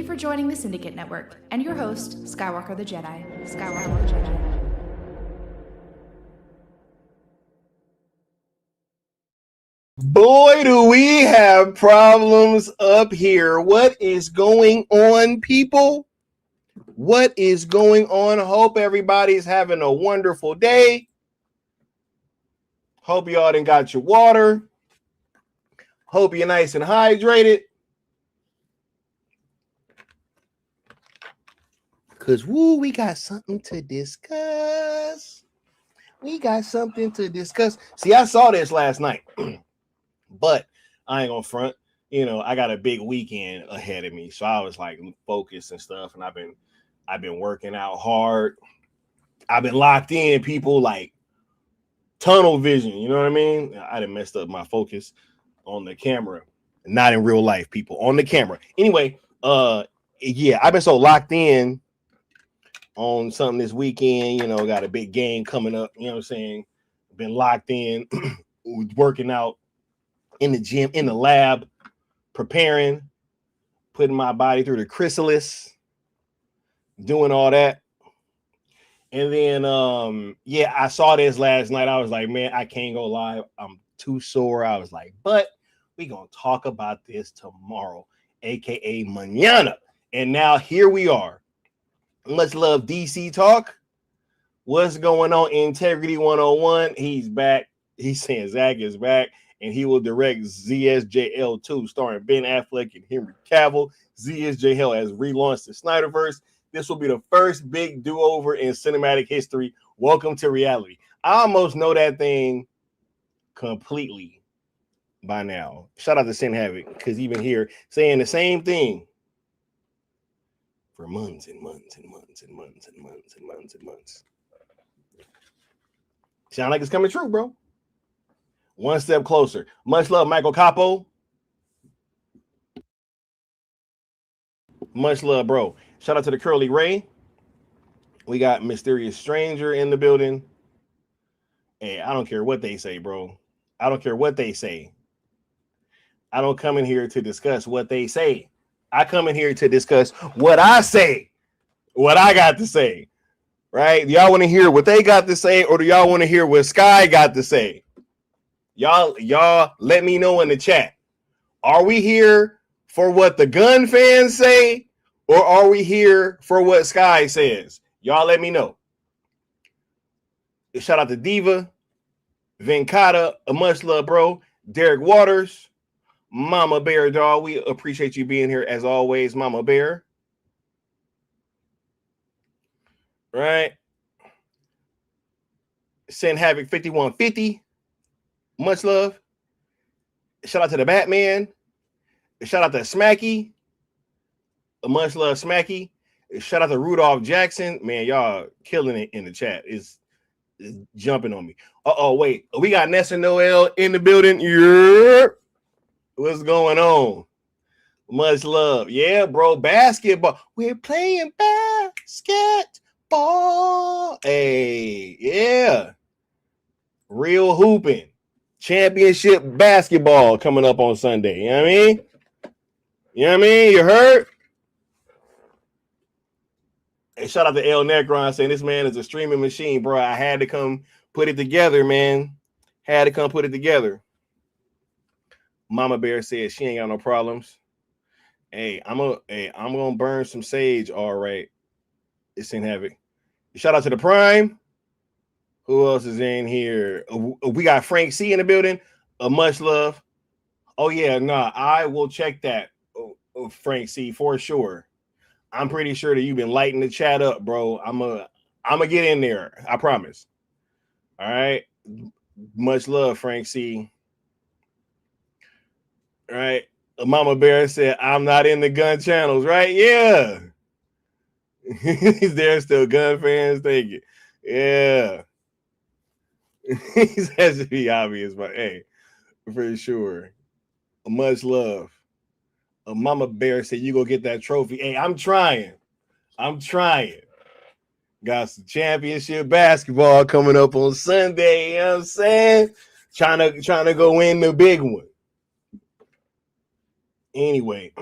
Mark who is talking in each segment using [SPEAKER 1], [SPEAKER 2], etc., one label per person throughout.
[SPEAKER 1] you for joining the Syndicate Network and your host, Skywalker the Jedi. Skywalker the Jedi.
[SPEAKER 2] Boy, do we have problems up here. What is going on, people? What is going on? Hope everybody's having a wonderful day. Hope y'all done got your water. Hope you're nice and hydrated. Because, we got something to discuss. See, I saw this last night. But I ain't gonna front. I got a big weekend ahead of me. So I was like focused and stuff. And I've been working out hard. I've been locked in, people, like tunnel vision. You know what I mean? I done messed up my focus on the camera. Not in real life, people. On the camera. Anyway, yeah, I've been so locked in on something this weekend. Got a big game coming up. You know what I'm saying? Been locked in, working out in the gym, in the lab, preparing, putting my body through the chrysalis, doing all that. And then, yeah, I saw this last night. I was like, man, I can't go live. I'm too sore. I was like, but we gonna talk about this tomorrow, aka mañana. And now here we are. Much love, DC Talk. What's going on? Integrity 101. He's back. He's saying Zach is back, and he will direct ZSJL 2, starring Ben Affleck and Henry Cavill. ZSJL has relaunched the Snyderverse. This will be the first big do-over in cinematic history. Welcome to reality. I almost know that thing completely by now. Shout out to Sin Havoc, because he's been here saying the same thing for months and months and months and months and months and months and months. Sound like it's coming true, bro. One step closer. Much love, Michael Capo. Much love, bro. Shout out to the Curly Ray. We got Mysterious Stranger in the building. Hey, I don't care what they say, bro. I don't care what they say. I don't come in here to discuss what they say. I come in here to discuss what I say, what I got to say, right? Do y'all want to hear what they got to say, or do y'all want to hear what Sky got to say? Y'all let me know in the chat. Are we here for what the gun fans say, or are we here for what Sky says? Y'all let me know. Shout out to Diva, Venkata, a much love, bro. Derek Waters, Mama Bear, dog. We appreciate you being here as always, Mama Bear. Right? Send Havoc 5150. Much love. Shout out to the Batman. Shout out to Smacky. Much love, Smacky. Shout out to Rudolph Jackson. Man, y'all killing it in the chat. It's jumping on me. Wait. We got Nessa Noel in the building. Yeah. What's going on? Much love. Yeah, bro. Basketball. We're playing basketball. Hey, yeah. Real hooping. Championship basketball coming up on Sunday. You know what I mean? You know what I mean? You heard? Hey, shout out to El Necron saying this man is a streaming machine, bro. I had to come put it together, man. Had to come put it together. Mama Bear says she ain't got no problems. Hey, I'm gonna burn some sage. All right. It's in Havoc. Shout out to the Prime. Who else is in here? We got Frank C in the building. Much love. Oh yeah, nah, I will check that. Frank C for sure. I'm pretty sure that you've been lighting the chat up, bro. I'm gonna get in there. I promise. All right. Much love, Frank C. All right. Mama Bear said, I'm not in the gun channels, right? Yeah. There's still gun fans. Thank you. Yeah. It has to be obvious, but hey, for sure. Much love. Mama Bear said, you go get that trophy. Hey, I'm trying. Got some championship basketball coming up on Sunday. You know what I'm saying? Trying to go win the big one. Anyway,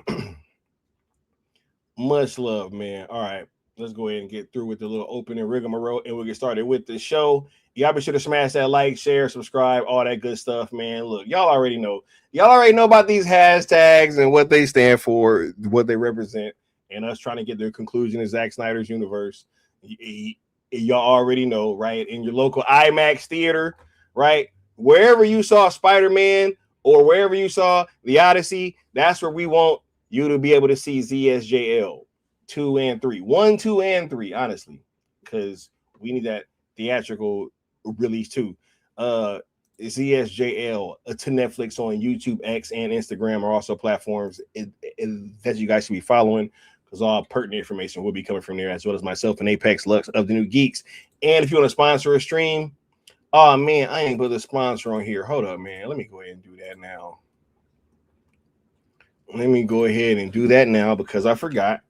[SPEAKER 2] Much love, man. All right, let's go ahead and get through with the little opening rigmarole, and we'll get started with the show. Y'all be sure to smash that like, share, subscribe, all that good stuff, man. Look, y'all already know. Y'all already know about these hashtags and what they stand for, what they represent, and us trying to get to the conclusion of Zack Snyder's universe. Y'all already know, right? In your local IMAX theater, right? Wherever you saw Spider-Man or wherever you saw The Odyssey, that's where we want you to be able to see ZSJL 2 and 3. 1, 2, and 3, honestly, because we need that theatrical release too. ZSJL to Netflix on YouTube, X, and Instagram are also platforms that you guys should be following, because all pertinent information will be coming from there, as well as myself and Apex Lux of the New Geeks. And if you want to sponsor a stream, oh man, I ain't put the sponsor on here. Hold up, man. Let me go ahead and do that now. Let me go ahead and do that now, because I forgot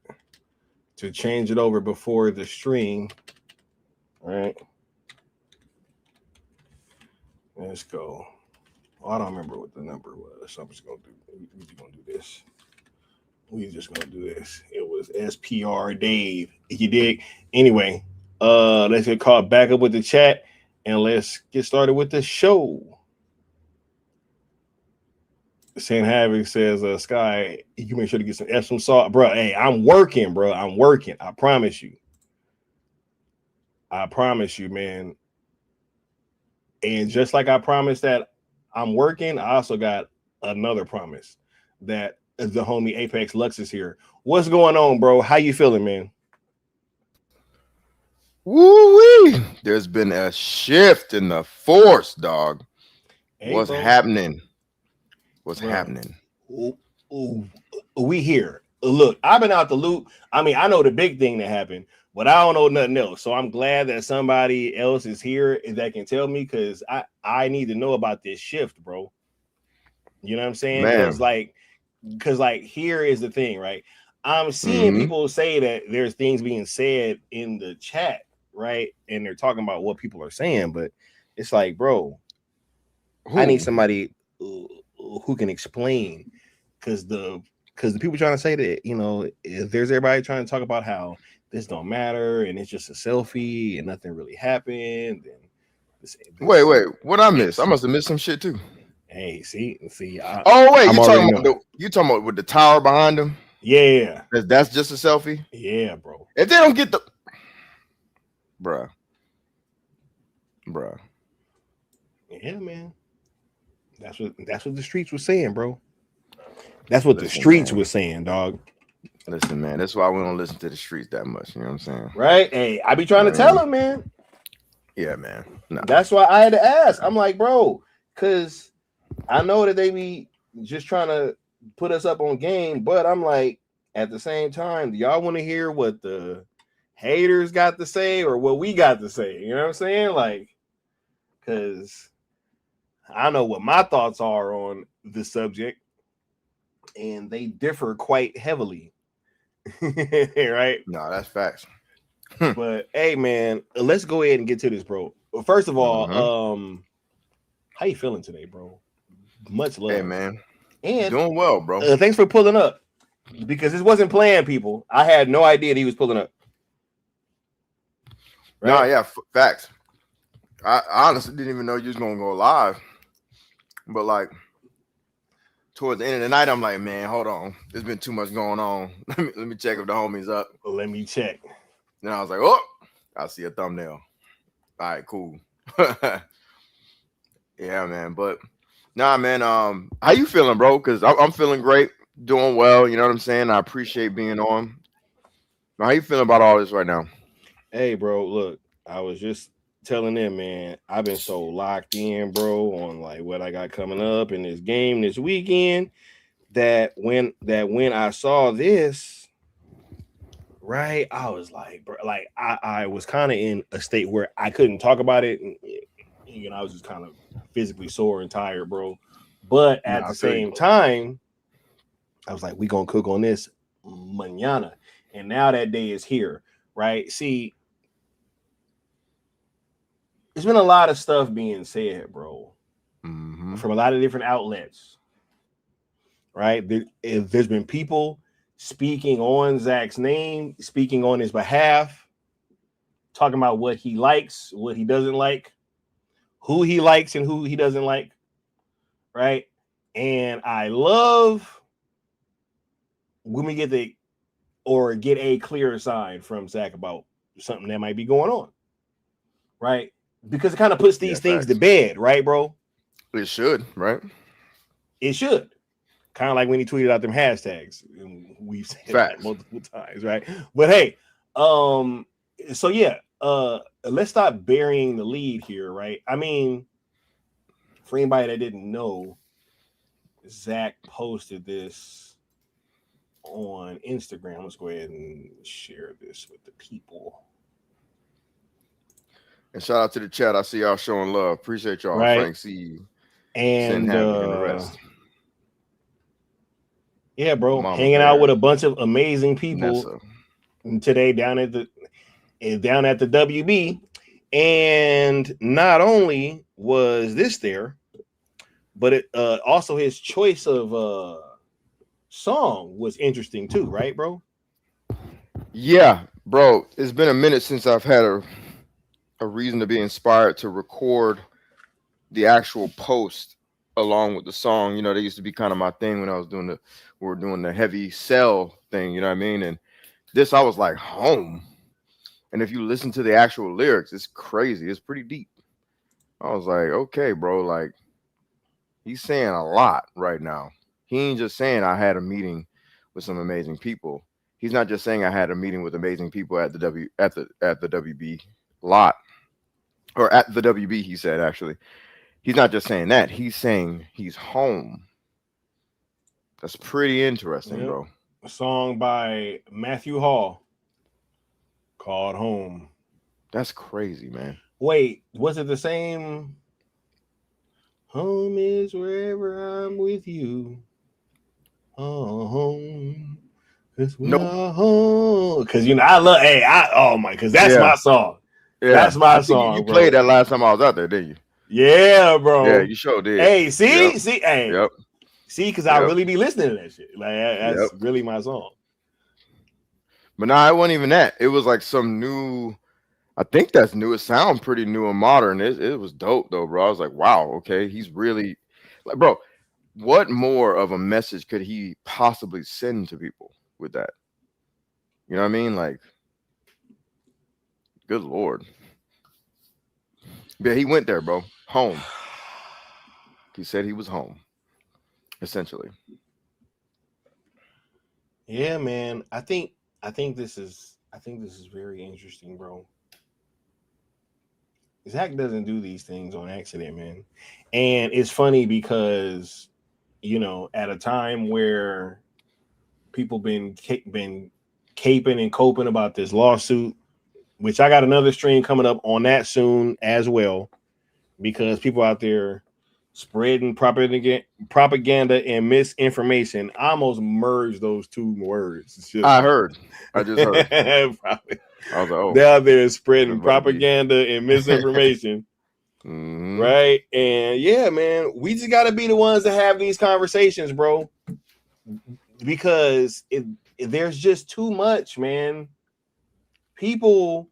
[SPEAKER 2] to change it over before the stream. All right. Let's go. Oh, I don't remember what the number was. So I'm just gonna do. We're just gonna do this. We just gonna do this. It was SPR Dave. You dig? Anyway, let's get caught back up with the chat, and let's get started with the show. Saint Havoc says, Sky, you make sure to get some Epsom salt, bro. Hey, I'm working, bro. I'm working. I promise you. I promise you, man. And just like I promised that I'm working, I also got another promise that the homie Apex Lux is here. What's going on, bro? How you feeling, man?
[SPEAKER 3] Woo-wee! There's been a shift in the force, dog.
[SPEAKER 2] Hey,
[SPEAKER 3] What's
[SPEAKER 2] bro.
[SPEAKER 3] happening? What's
[SPEAKER 2] Bro.
[SPEAKER 3] happening?
[SPEAKER 2] Ooh, we here. Look, I've been out the loop. I mean, I know the big thing that happened, but I don't know nothing else. So I'm glad that somebody else is here that can tell me, because I need to know about this shift, bro. You know what I'm saying? Because like here is the thing, right? I'm seeing people say that there's things being said in the chat, right? And they're talking about what people are saying, but it's like, bro, I need somebody who can explain, because the people trying to say that, you know, if there's everybody trying to talk about how this don't matter and it's just a selfie and nothing really happened. And
[SPEAKER 3] Wait, what I missed? I must have missed some shit too.
[SPEAKER 2] Hey, see.
[SPEAKER 3] You talking about with the tower behind him?
[SPEAKER 2] Yeah,
[SPEAKER 3] that's just a selfie.
[SPEAKER 2] Yeah, bro.
[SPEAKER 3] If they don't get the, bruh.
[SPEAKER 2] Yeah, man. That's what the streets was saying, bro. That's what the streets was saying, dog.
[SPEAKER 3] Listen, man. That's why we don't listen to the streets that much. You know what I'm saying?
[SPEAKER 2] Right? Hey, I be trying to tell them, man.
[SPEAKER 3] Yeah, man. Nah.
[SPEAKER 2] That's why I had to ask. I'm like, bro, because I know that they be just trying to put us up on game, but I'm like, at the same time, do y'all want to hear what the haters got to say or what we got to say? You know what I'm saying? Like, because I know what my thoughts are on the subject, and they differ quite heavily. Right?
[SPEAKER 3] No, that's facts.
[SPEAKER 2] But hey, man, let's go ahead and get to this, bro. Well, first of all, how you feeling today, bro? Much love.
[SPEAKER 3] Hey, man.
[SPEAKER 2] And
[SPEAKER 3] doing well, bro.
[SPEAKER 2] Thanks for pulling up, because this wasn't planned, people. I had no idea that he was pulling up.
[SPEAKER 3] Right? No, yeah, facts. I honestly didn't even know you was gonna go live, but like towards the end of the night, I'm like, man, hold on, there's been too much going on. Let me check if the homie's up.
[SPEAKER 2] Let me check.
[SPEAKER 3] Then I was like, oh, I see a thumbnail. All right, cool. Yeah, man. But nah, man. How you feeling, bro? Because I'm feeling great, doing well. You know what I'm saying? I appreciate being on. How you feeling about all this right now?
[SPEAKER 2] Hey, bro. Look, I was just telling them, man, I've been so locked in, bro, on like what I got coming up in this game this weekend, that when I saw this, right, I was like, bro, like I was kind of in a state where I couldn't talk about it, and you know, I was just kind of physically sore and tired, bro. But at the same time, I was like, we gonna cook on this mañana, and now that day is here, right? See, there's been a lot of stuff being said, bro, from a lot of different outlets, right? There's been people speaking on Zach's name, speaking on his behalf, talking about what he likes, what he doesn't like, who he likes and who he doesn't like, right? And I love when we get a clearer sign from Zach about something that might be going on, right? Because it kind of puts these things to bed, right, bro?
[SPEAKER 3] It should, right?
[SPEAKER 2] It should. Kind of like when he tweeted out them hashtags. We've said that multiple times, right? But hey, so yeah, let's stop burying the lead here, right? I mean, for anybody that didn't know, Zach posted this on Instagram. Let's go ahead and share this with the people.
[SPEAKER 3] And shout out to the chat. I see y'all showing love. Appreciate y'all.
[SPEAKER 2] Right.
[SPEAKER 3] Frank C.
[SPEAKER 2] And
[SPEAKER 3] the rest.
[SPEAKER 2] Yeah, bro. Hanging out with a bunch of amazing people today down at the WB. And not only was this there, but it also his choice of song was interesting too, right, bro?
[SPEAKER 3] Yeah, bro. It's been a minute since I've had a reason to be inspired to record the actual post along with the song. You know, they used to be kind of my thing when I was doing the heavy sell thing, you know what I mean? And this, I was like, home. And if you listen to the actual lyrics, it's crazy. It's pretty deep. I was like, okay, bro, like he's saying a lot right now. He ain't just saying I had a meeting with some amazing people. He's not just saying I had a meeting with amazing people at the WB lot. Or at the WB, he said, actually. He's not just saying that. He's saying he's home. That's pretty interesting, bro.
[SPEAKER 2] A song by Matthew Hall called Home.
[SPEAKER 3] That's crazy, man.
[SPEAKER 2] Wait, was it the same? Home is wherever I'm with you. Home. Because we are home. Because, you know, I love, because that's my song. Yeah. That's my song.
[SPEAKER 3] You played that last time I was out there, didn't you?
[SPEAKER 2] Yeah, bro.
[SPEAKER 3] Yeah, you sure did.
[SPEAKER 2] Hey, see, hey.
[SPEAKER 3] Yep.
[SPEAKER 2] See, because I really be listening to that shit. Like, that's really my song.
[SPEAKER 3] But no, it wasn't even that. It was like some new, I think that's new. It sounds pretty new and modern. It was dope, though, bro. I was like, wow, okay. He's really, like, bro, what more of a message could he possibly send to people with that? You know what I mean? Like, good Lord. Yeah, he went there, bro. Home. He said he was home, essentially.
[SPEAKER 2] Yeah, man. I think this is very interesting, bro. Zach doesn't do these things on accident, man. And it's funny because, you know, at a time where people been caping and coping about this lawsuit, which I got another stream coming up on that soon as well, because people out there spreading propaganda and misinformation. I almost merged those two words.
[SPEAKER 3] I just heard. I was like, oh,
[SPEAKER 2] they're out there spreading propaganda and misinformation.
[SPEAKER 3] Mm-hmm.
[SPEAKER 2] Right? And yeah, man, we just got to be the ones that have these conversations, bro. Because there's just too much, man. People,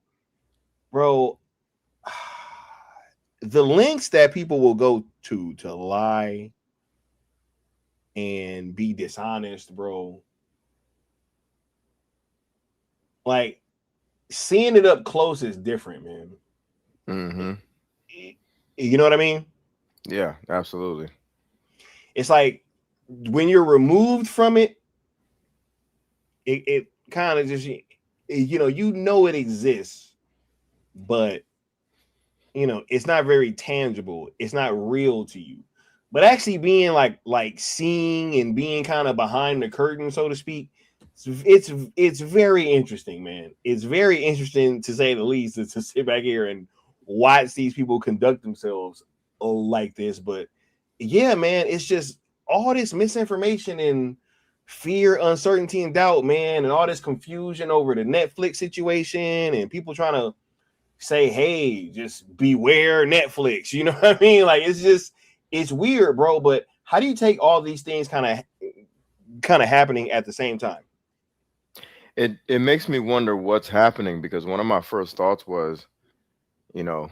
[SPEAKER 2] bro, the lengths that people will go to lie and be dishonest, bro. Like, seeing it up close is different, man.
[SPEAKER 3] Mm-hmm.
[SPEAKER 2] You know what I mean?
[SPEAKER 3] Yeah, absolutely.
[SPEAKER 2] It's like when you're removed from it, it kind of just, you know it exists, but it's not very tangible. It's not real to you. But actually being like seeing and being kind of behind the curtain, so to speak, it's very interesting, man. It's very interesting, to say the least, to sit back here and watch these people conduct themselves like this. But yeah, man, it's just all this misinformation and fear, uncertainty, and doubt, man, and all this confusion over the Netflix situation and people trying to say, hey, just beware Netflix. You know what I mean? Like, it's weird, bro. But how do you take all these things kind of happening at the same time?
[SPEAKER 3] it makes me wonder what's happening, because one of my first thoughts was,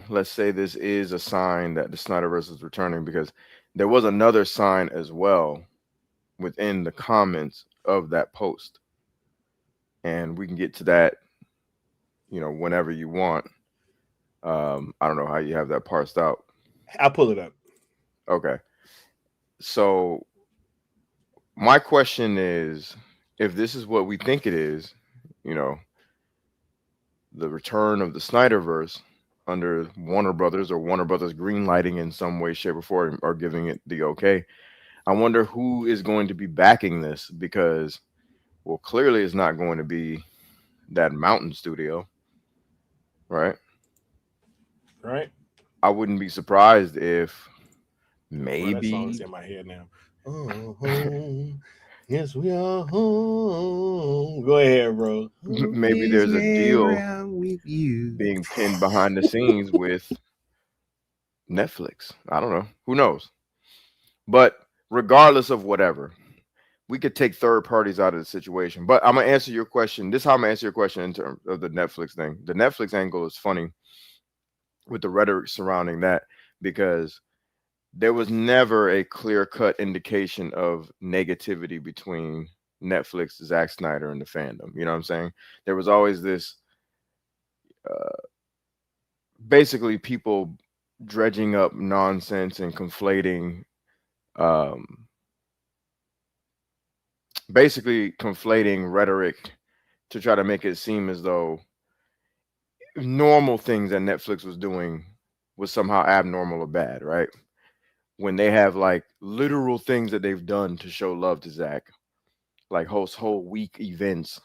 [SPEAKER 3] let's say this is a sign that the Snyderverse is returning, because there was another sign as well within the comments of that post, and we can get to that, whenever you want. I don't know how you have that parsed out.
[SPEAKER 2] I'll pull it up.
[SPEAKER 3] Okay, so my question is, if this is what we think it is, you know, the return of the Snyderverse under Warner Brothers, or Warner Brothers greenlighting in some way, shape, or form, or giving it the okay. I wonder who is going to be backing this, because, well, clearly it's not going to be that Mountain Studio, right?
[SPEAKER 2] Right?
[SPEAKER 3] I wouldn't be surprised if
[SPEAKER 2] Bro, that song's
[SPEAKER 3] maybe
[SPEAKER 2] in my head now. Oh, home. Yes, we are home. Go ahead, bro. Home
[SPEAKER 3] maybe
[SPEAKER 2] is
[SPEAKER 3] there's a
[SPEAKER 2] where
[SPEAKER 3] deal
[SPEAKER 2] I'm with you.
[SPEAKER 3] being pinned behind the scenes with Netflix. I don't know. Who knows? But regardless of whatever, we could take third parties out of the situation. But I'm gonna answer your question. This is how I'm gonna answer your question in terms of the Netflix thing. The Netflix angle is funny with the rhetoric surrounding that, because there was never a clear-cut indication of negativity between Netflix, Zack Snyder, and the fandom. You know what I'm saying? There was always this, basically, people dredging up nonsense and conflating, um, basically conflating rhetoric to try to make it seem as though normal things that Netflix was doing was somehow abnormal or bad, right? When they have like literal things that they've done to show love to Zach, like host whole week events,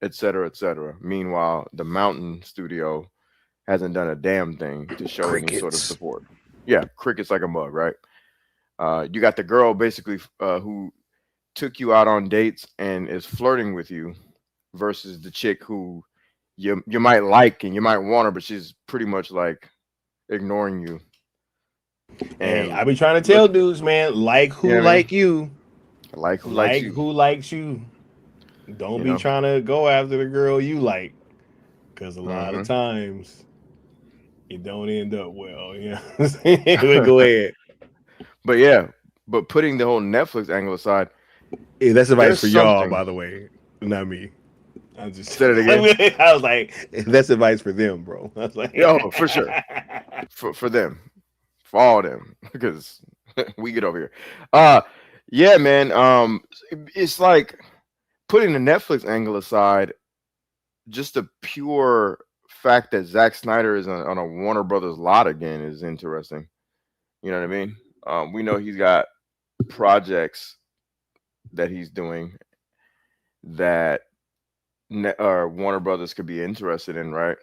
[SPEAKER 3] et cetera, et cetera. Meanwhile, the Mountain Studio hasn't done a damn thing to show any sort of
[SPEAKER 2] Crickets.
[SPEAKER 3] support. Yeah, crickets like a mug, right? You got the girl basically who took you out on dates and is flirting with you, versus the chick who you might like and you might want her, but she's pretty much like ignoring you.
[SPEAKER 2] Hey, I
[SPEAKER 3] And
[SPEAKER 2] be trying to
[SPEAKER 3] look,
[SPEAKER 2] tell dudes, man, like
[SPEAKER 3] you
[SPEAKER 2] who
[SPEAKER 3] know what I mean?
[SPEAKER 2] like you,
[SPEAKER 3] Like who likes
[SPEAKER 2] like
[SPEAKER 3] you,
[SPEAKER 2] who likes you. Don't
[SPEAKER 3] you
[SPEAKER 2] be
[SPEAKER 3] know?
[SPEAKER 2] trying to go after the girl you like, because a lot of
[SPEAKER 3] Hmm.
[SPEAKER 2] times it don't end up well. You know what I'm saying? But go ahead.
[SPEAKER 3] But yeah, but putting the whole Netflix angle aside,
[SPEAKER 2] Hey, that's advice
[SPEAKER 3] there's
[SPEAKER 2] for y'all,
[SPEAKER 3] something.
[SPEAKER 2] by the way, not me. I'm just.
[SPEAKER 3] Said it again.
[SPEAKER 2] I was like, that's advice for them, bro. I was like,
[SPEAKER 3] Yeah, oh, for sure. For them. For all of them. Because we get over here. Uh yeah, man. It's like, putting the Netflix angle aside, just the pure fact that Zack Snyder is on a Warner Brothers lot again is interesting. You know what I mean? We know he's got projects that he's doing that Warner Brothers could be interested in, right?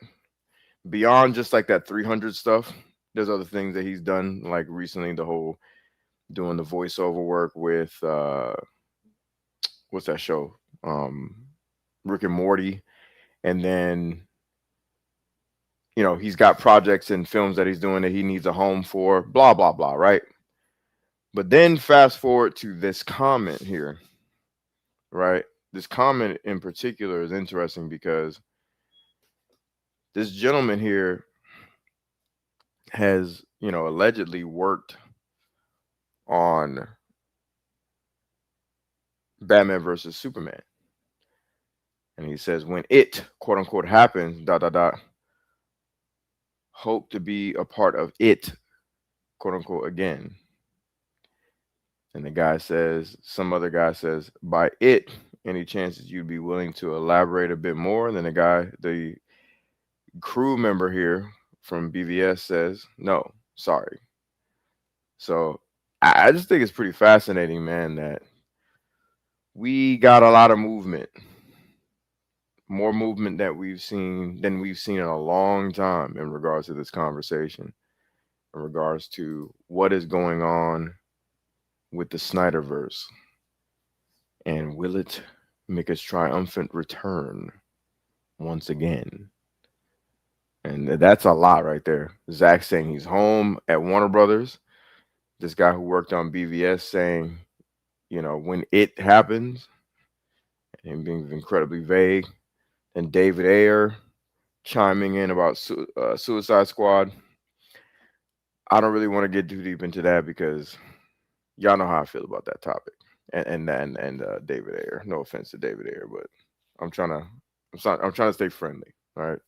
[SPEAKER 3] Beyond just like that 300 stuff, there's other things that he's done, like recently, the whole doing the voiceover work with what's that show? Rick and Morty. And then, he's got projects and films that he's doing that he needs a home for, blah, blah, blah, right? But then fast forward to this comment here, right? This comment in particular is interesting because this gentleman here has, allegedly worked on Batman versus Superman. And he says, when it, quote unquote, happens, dot, dot, dot, hope to be a part of it, quote unquote, again. And the guy says, some other guy says, by it, any chances you'd be willing to elaborate a bit more? And then the crew member here from BVS says, no, sorry. So I just think it's pretty fascinating, man, that we got a lot of movement, more movement that we've seen than we've seen in a long time in regards to this conversation, in regards to what is going on with the Snyderverse, and will it make its triumphant return once again? And that's a lot right there. Zach saying he's home at Warner Brothers. This guy who worked on BVS saying, when it happens, and being incredibly vague. and David Ayer chiming in about Suicide Squad. I don't really want to get too deep into that because y'all know how I feel about that topic. And David Ayer. No offense to David Ayer, but I'm trying to stay friendly. All right.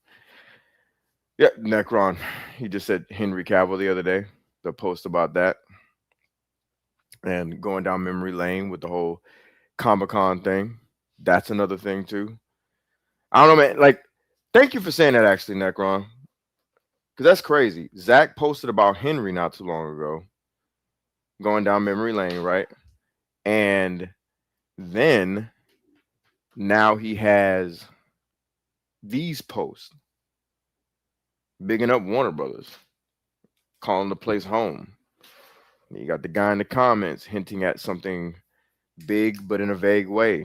[SPEAKER 3] Yeah, Necron. He just said Henry Cavill the other day. The post about that. And going down memory lane with the whole Comic-Con thing. That's another thing too. I don't know, man. Like, thank you for saying that actually, Necron. Because that's crazy. Zach posted about Henry not too long ago. Going down memory lane, right? And then now he has these posts bigging up Warner Brothers, calling the place home. You got the guy in the comments hinting at something big but in a vague way.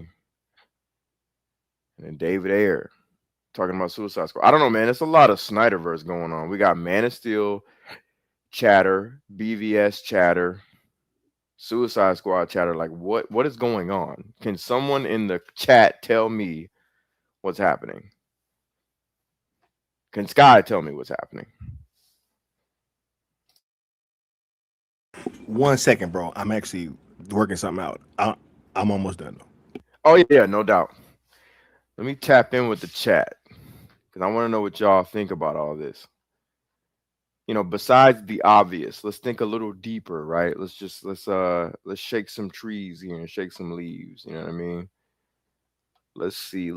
[SPEAKER 3] And then David Ayer talking about Suicide Squad. I don't know, man. It's a lot of Snyderverse going on. We got Man of Steel chatter, BVS chatter, Suicide Squad chatter. Like, what is going on? Can someone in the chat tell me what's happening? Can Sky tell me what's happening?
[SPEAKER 2] 1 second, bro. I'm actually working something out. I'm almost done though.
[SPEAKER 3] Oh yeah, no doubt. Let me tap in with the chat because I want to know what y'all think about all this. You know, besides the obvious, let's think a little deeper, right? Let's shake some trees here and shake some leaves. You know what I mean? Let's see.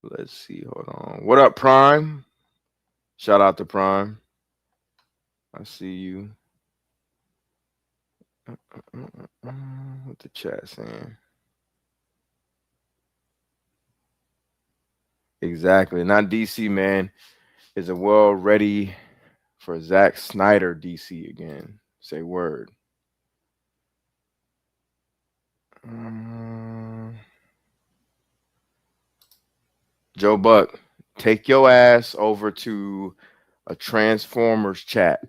[SPEAKER 3] Hold on. What up, Prime? Shout out to Prime. I see you. What the chat saying? Exactly. Not DC, man. Is the world ready for Zack Snyder DC again? Say word. Joe Buck, take your ass over to a Transformers chat.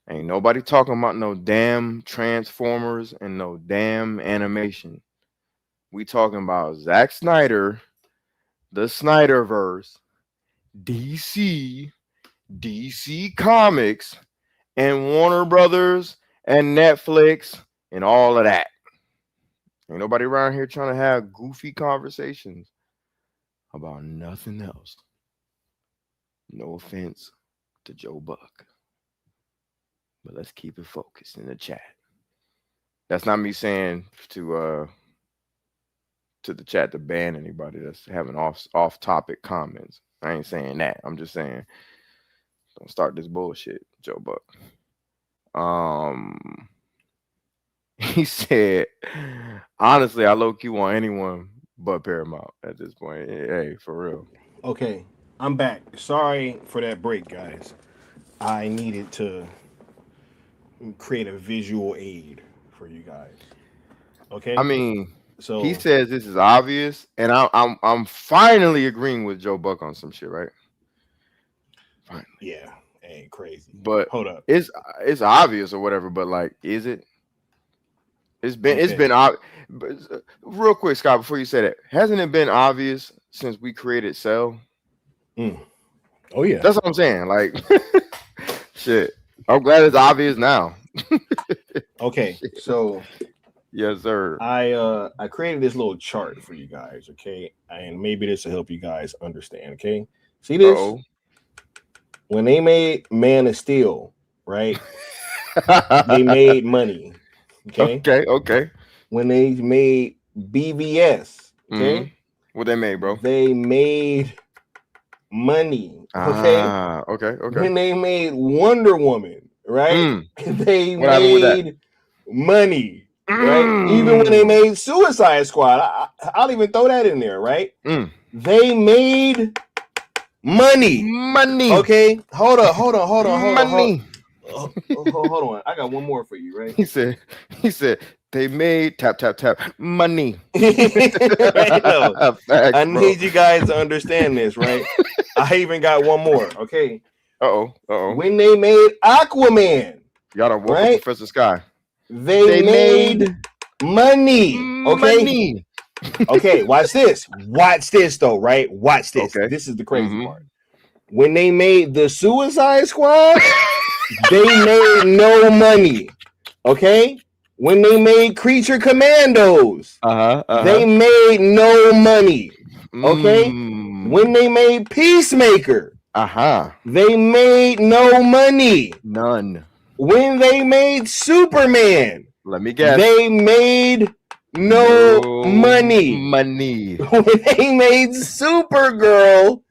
[SPEAKER 3] Ain't nobody talking about no damn Transformers and no damn animation. We talking about Zack Snyder, the Snyderverse, DC Comics, and Warner Brothers and Netflix and all of that. Ain't nobody around here trying to have goofy conversations about nothing else. No offense to Joe Buck, but let's keep it focused in the chat. That's not me saying to the chat to ban anybody that's having off topic comments. I ain't saying that. I'm just saying don't start this bullshit, Joe Buck. He said, honestly, I low-key want anyone but Paramount at this point. Hey, for real.
[SPEAKER 2] Okay, I'm back. Sorry for that break, guys. I needed to create a visual aid for you guys. Okay.
[SPEAKER 3] I mean,
[SPEAKER 2] so
[SPEAKER 3] he says this is obvious, and I'm finally agreeing with Joe Buck on some shit, right? Finally.
[SPEAKER 2] Yeah, ain't crazy.
[SPEAKER 3] But
[SPEAKER 2] hold up,
[SPEAKER 3] it's obvious or whatever. But like, is it? It's been obvious. Real quick, Scott, before you say that, hasn't it been obvious since we created Cell?
[SPEAKER 2] Oh yeah,
[SPEAKER 3] that's what I'm saying. Like, shit. I'm glad it's obvious now.
[SPEAKER 2] Okay, so
[SPEAKER 3] yes, sir.
[SPEAKER 2] I created this little chart for you guys. Okay, and maybe this will help you guys understand. Okay, see this?
[SPEAKER 3] Uh-oh.
[SPEAKER 2] When they made Man of Steel, right? They made money.
[SPEAKER 3] Okay.
[SPEAKER 2] When they made BVS, okay,
[SPEAKER 3] what they made, bro?
[SPEAKER 2] They made money. Okay.
[SPEAKER 3] Okay.
[SPEAKER 2] When they made Wonder Woman, right? They
[SPEAKER 3] what
[SPEAKER 2] made money. Right? Even when they made Suicide Squad, I'll even throw that in there, right? They made money. Okay. Hold on. Hold on. I got one more for you, right?
[SPEAKER 3] He said they made tap money.
[SPEAKER 2] Right? No.
[SPEAKER 3] Facts,
[SPEAKER 2] I need you guys to understand this, right? I even got one more. Okay.
[SPEAKER 3] Uh-oh.
[SPEAKER 2] When they made Aquaman,
[SPEAKER 3] y'all done woke up Professor Sky.
[SPEAKER 2] They made money. Okay.
[SPEAKER 3] Money.
[SPEAKER 2] Okay, watch this. Watch this though, right? Watch this.
[SPEAKER 3] Okay.
[SPEAKER 2] This is the crazy part. When they made the Suicide Squad, they made no money. Okay? When they made Creature Commandos, they made no money. Okay? When they made Peacemaker, they made no money.
[SPEAKER 3] None.
[SPEAKER 2] When they made Superman,
[SPEAKER 3] let me guess,
[SPEAKER 2] they made no money.
[SPEAKER 3] When
[SPEAKER 2] they made Supergirl,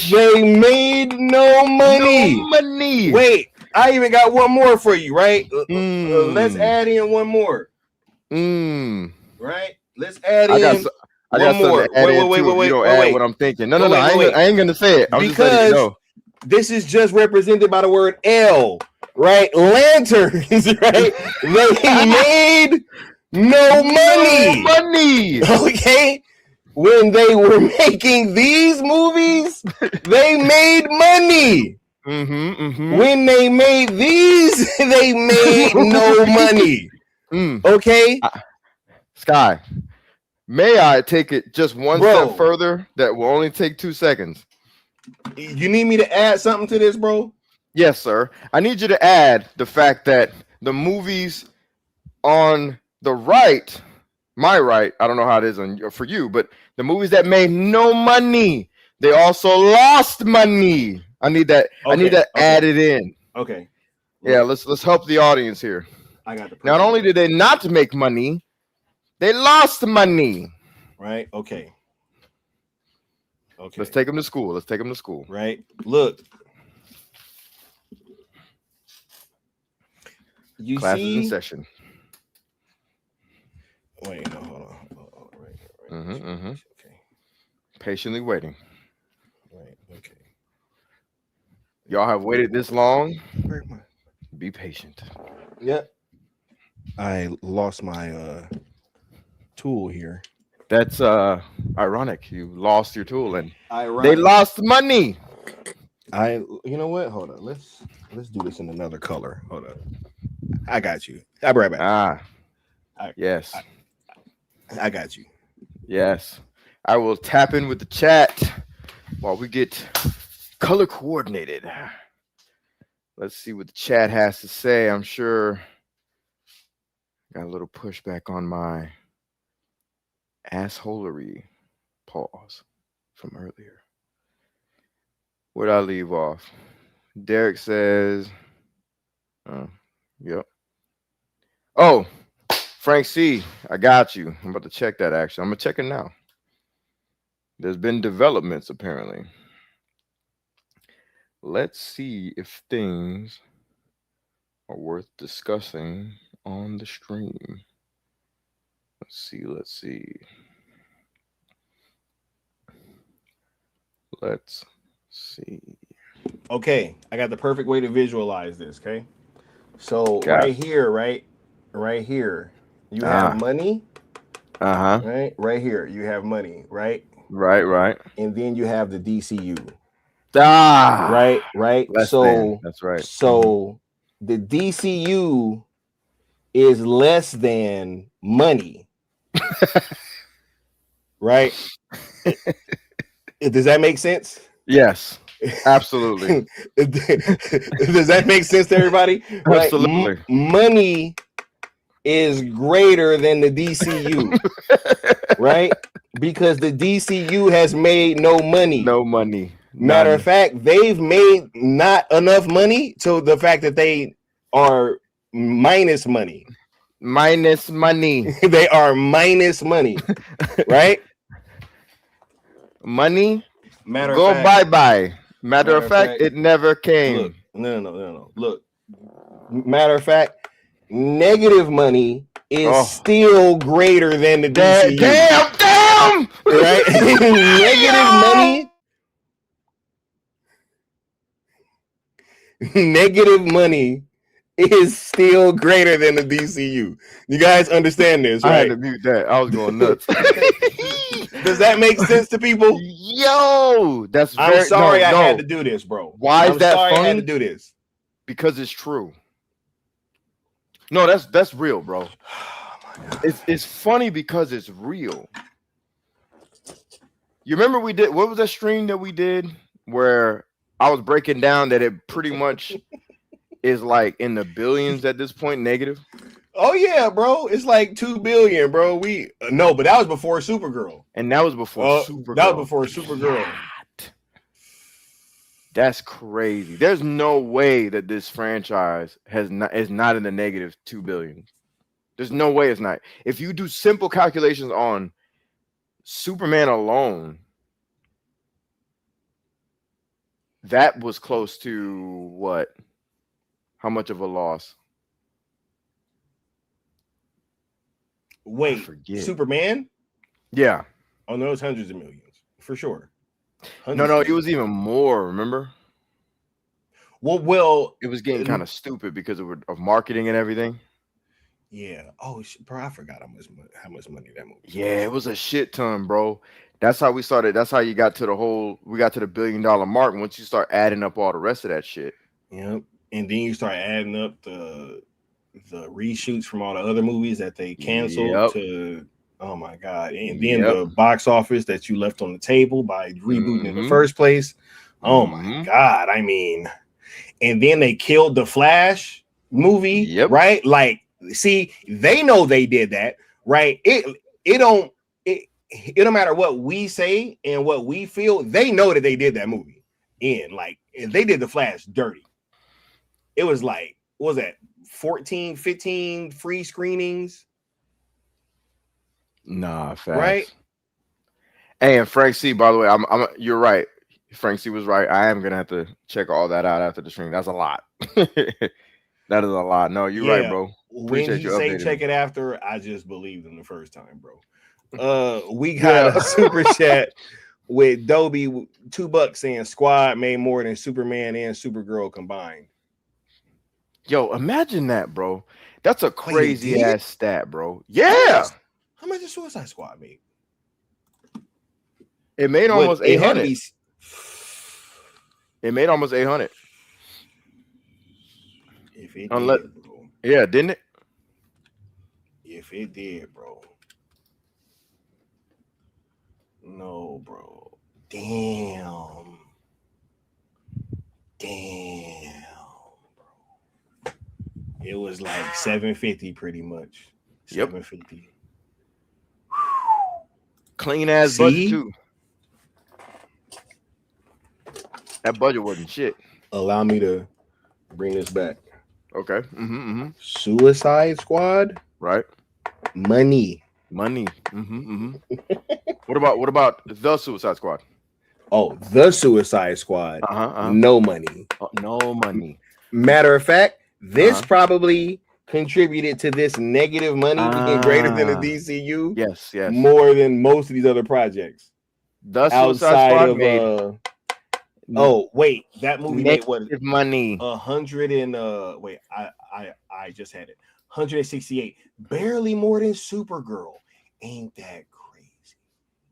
[SPEAKER 2] they made no money. Wait, I even got one more for you, right? Let's add in one more. Right? Let's add in one more. Wait.
[SPEAKER 3] What I'm thinking. No. I ain't gonna say it. I'm just letting you know.
[SPEAKER 2] This is just represented by the word L, right? Lanterns, right? They made no money. Okay? When they were making these movies, they made money. When they made these, they made no money. Okay?
[SPEAKER 3] Sky, may I take it just one step further? That will only take 2 seconds.
[SPEAKER 2] You need me to add something to this, bro?
[SPEAKER 3] Yes, sir. I need you to add the fact that the movies on the right, my right, I don't know how it is for you, but the movies that made no money, they also lost money. I need that. I need that added in.
[SPEAKER 2] Okay.
[SPEAKER 3] Yeah, let's help the audience here.
[SPEAKER 2] I got the.
[SPEAKER 3] Not only did they not make money, they lost money.
[SPEAKER 2] Right. Okay.
[SPEAKER 3] Let's take them to school.
[SPEAKER 2] Right. Look. You
[SPEAKER 3] Classes
[SPEAKER 2] see?
[SPEAKER 3] in session.
[SPEAKER 2] Wait, no, hold on. Right. Okay.
[SPEAKER 3] Patiently waiting.
[SPEAKER 2] Right. Okay.
[SPEAKER 3] Y'all have waited this long. Be patient.
[SPEAKER 2] Yep. I lost my tool here.
[SPEAKER 3] That's ironic. You lost your tool and
[SPEAKER 2] ironic.
[SPEAKER 3] They lost money.
[SPEAKER 2] You know what? Hold on. Let's do this in another color. Hold on. I got you. I'll be right back.
[SPEAKER 3] Yes.
[SPEAKER 2] I got you.
[SPEAKER 3] Yes. I will tap in with the chat while we get color coordinated. Let's see what the chat has to say. I'm sure got a little pushback on my assholery pause from earlier. Where'd I leave off? Derek says, yep. Oh, Frank C, I got you. I'm about to check that actually. I'm gonna check it now. There's been developments apparently. Let's see if things are worth discussing on the stream. Let's see. Let's see.
[SPEAKER 2] Okay, I got the perfect way to visualize this. Okay, so right here, you have money. Right here, you have money. Right. And then you have the DCU. Right.
[SPEAKER 3] That's right.
[SPEAKER 2] So the DCU is less than money. Right. Does that make sense?
[SPEAKER 3] Yes, absolutely.
[SPEAKER 2] Does that make sense to everybody?
[SPEAKER 3] Absolutely.
[SPEAKER 2] Right? Money is greater than the DCU, right? Because the DCU has made no money. Matter of fact, they've made not enough money to the fact that they are minus money. They are minus money, right?
[SPEAKER 3] Money
[SPEAKER 2] go
[SPEAKER 3] bye. Matter of fact, it never came.
[SPEAKER 2] Look, no. Look, matter of fact, negative money is still greater than the DCU.
[SPEAKER 3] Damn!
[SPEAKER 2] Right? Negative money is still greater than the DCU. You guys understand this, right?
[SPEAKER 3] I had to mute that. I was going nuts.
[SPEAKER 2] Does that make sense to people?
[SPEAKER 3] Yo,
[SPEAKER 2] I'm sorry I had to do this, bro.
[SPEAKER 3] Why is that funny?
[SPEAKER 2] I had to do this
[SPEAKER 3] because it's true. No, that's real, bro. It's funny because it's real. You remember we did what was that stream that we did where I was breaking down that it pretty much is like in the billions at this point negative?
[SPEAKER 2] Oh yeah, bro. It's like 2 billion, bro. We no, but that was before Supergirl.
[SPEAKER 3] And that was before Supergirl.
[SPEAKER 2] That was before Supergirl.
[SPEAKER 3] God. That's crazy. There's no way that this franchise is not in the negative 2 billion. There's no way it's not. If you do simple calculations on Superman alone, that was close to what? How much of a loss?
[SPEAKER 2] Wait, Superman?
[SPEAKER 3] Yeah.
[SPEAKER 2] Oh no, it's hundreds of millions for sure.
[SPEAKER 3] No, it was even more. Remember?
[SPEAKER 2] Well,
[SPEAKER 3] it was getting kind of stupid because of marketing and everything.
[SPEAKER 2] Yeah. Oh, bro, I forgot how much money that movie.
[SPEAKER 3] Yeah, it was a shit ton, bro. That's how we started. That's how you got to we got to the $1 billion mark once you start adding up all the rest of that shit.
[SPEAKER 2] Yep. And then you start adding up the reshoots from all the other movies that they canceled to, oh my God. And then the box office that you left on the table by rebooting in the first place. Oh my God. I mean, and then they killed the Flash movie, right? Like, see, they know they did that, right? It don't matter what we say and what we feel. They know that they did that movie. And like, they did the Flash dirty. It was like, what was that? 14, 15 free screenings.
[SPEAKER 3] Nah, facts.
[SPEAKER 2] Right.
[SPEAKER 3] Hey, and Frank C, by the way, you're right. Frank C was right. I am gonna have to check all that out after the stream. That's a lot. That is a lot. No, you're right, bro.
[SPEAKER 2] Appreciate when you say check it after, I just believed him the first time, bro. We got a super chat with Dobie $2 saying Squad made more than Superman and Supergirl combined.
[SPEAKER 3] Yo, imagine that, bro. That's a crazy ass stat, bro. Yeah.
[SPEAKER 2] How much did Suicide Squad make?
[SPEAKER 3] It made almost 800. It made almost 800.
[SPEAKER 2] If it did, bro.
[SPEAKER 3] Yeah, didn't it?
[SPEAKER 2] If it did, bro. No, bro. Damn. Bro. It was like 750 pretty much. 750.
[SPEAKER 3] Clean ass budget too. That budget wasn't shit.
[SPEAKER 2] Allow me to bring this back.
[SPEAKER 3] Okay.
[SPEAKER 2] Suicide Squad.
[SPEAKER 3] Right.
[SPEAKER 2] Money.
[SPEAKER 3] What about the Suicide Squad?
[SPEAKER 2] Oh, the Suicide Squad. No money.
[SPEAKER 3] No money.
[SPEAKER 2] Matter of fact, this probably contributed to this negative money being greater than the DCU.
[SPEAKER 3] Yes.
[SPEAKER 2] More than most of these other projects.
[SPEAKER 3] The Suicide Squad made.
[SPEAKER 2] Oh wait, that movie made what?
[SPEAKER 3] Money.
[SPEAKER 2] 100 and wait, I just had it. 168, barely more than Supergirl. Ain't that crazy?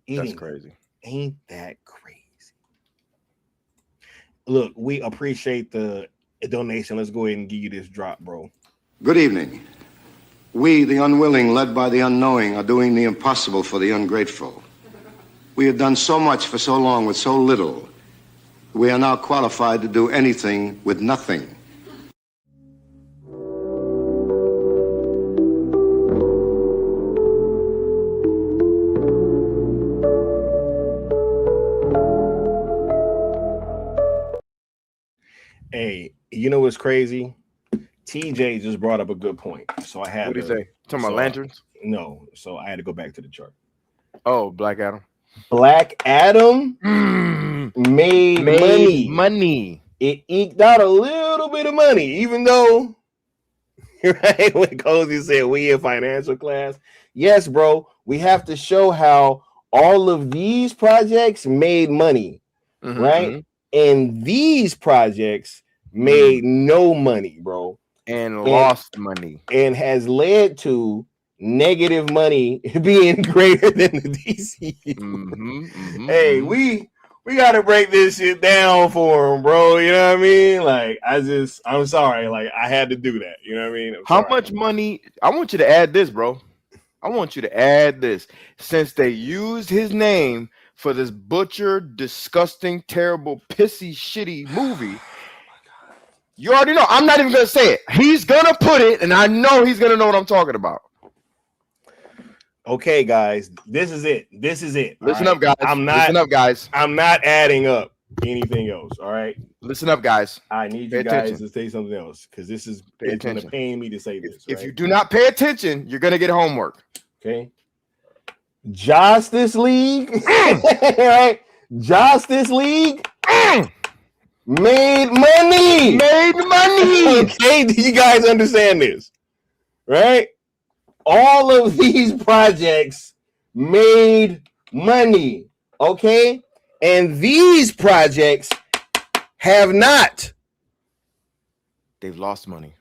[SPEAKER 3] That's crazy.
[SPEAKER 2] Ain't that crazy? Look, we appreciate the donation. Let's go ahead and give you this drop, bro.
[SPEAKER 4] Good evening. We, the unwilling, led by the unknowing, are doing the impossible for the ungrateful. We have done so much for so long with so little. We are now qualified to do anything with nothing.
[SPEAKER 2] Hey, you know what's crazy? TJ just brought up a good point. So I had
[SPEAKER 3] what did he say? Talking about lanterns?
[SPEAKER 2] No, so I had to go back to the chart.
[SPEAKER 3] Oh, Black Adam.
[SPEAKER 2] Black Adam made
[SPEAKER 3] money.
[SPEAKER 2] It eked out a little bit of money, even though, right, when Cozy said we in financial class. Yes, bro, we have to show how all of these projects made money, right? And these projects made no money, bro.
[SPEAKER 3] And lost money.
[SPEAKER 2] And has led to negative money being greater than the DC. Hey, we got to break this shit down for him, bro. You know what I mean? Like, I'm sorry. Like, I had to do that. You know what I mean?
[SPEAKER 3] How much money? I want you to add this, bro. I want you to add this. Since they used his name for this butchered, disgusting, terrible, pissy, shitty movie. You already know. I'm not even gonna say it. He's gonna put it, and I know he's gonna know what I'm talking about.
[SPEAKER 2] Okay, guys, this is it. This is it.
[SPEAKER 3] Listen
[SPEAKER 2] right?
[SPEAKER 3] up, guys. Listen up, guys.
[SPEAKER 2] I'm not adding up anything else. All right.
[SPEAKER 3] Listen up, guys.
[SPEAKER 2] I need you guys to say something else because this is it's going to pain me to say this.
[SPEAKER 3] If you do not pay attention, you're gonna get homework.
[SPEAKER 2] Okay. Justice League, right? Justice League made money.
[SPEAKER 3] Made money.
[SPEAKER 2] Okay, do you guys understand this? Right? All of these projects made money. Okay? And these projects have not.
[SPEAKER 3] They've lost money.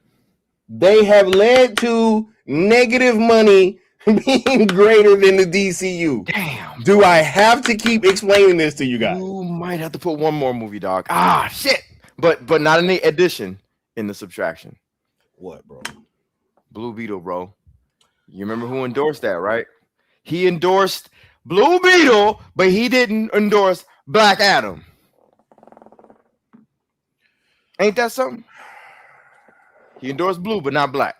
[SPEAKER 2] They have led to negative money being greater than the DCU.
[SPEAKER 3] Damn.
[SPEAKER 2] Do I have to keep explaining this to you guys?
[SPEAKER 3] You might have to put one more movie, dog. Ah, shit. But not in the addition, in the subtraction.
[SPEAKER 2] What, bro?
[SPEAKER 3] Blue Beetle, bro. You remember who endorsed that, right? He endorsed Blue Beetle, but he didn't endorse Black Adam. Ain't that something? He endorsed Blue, but not Black.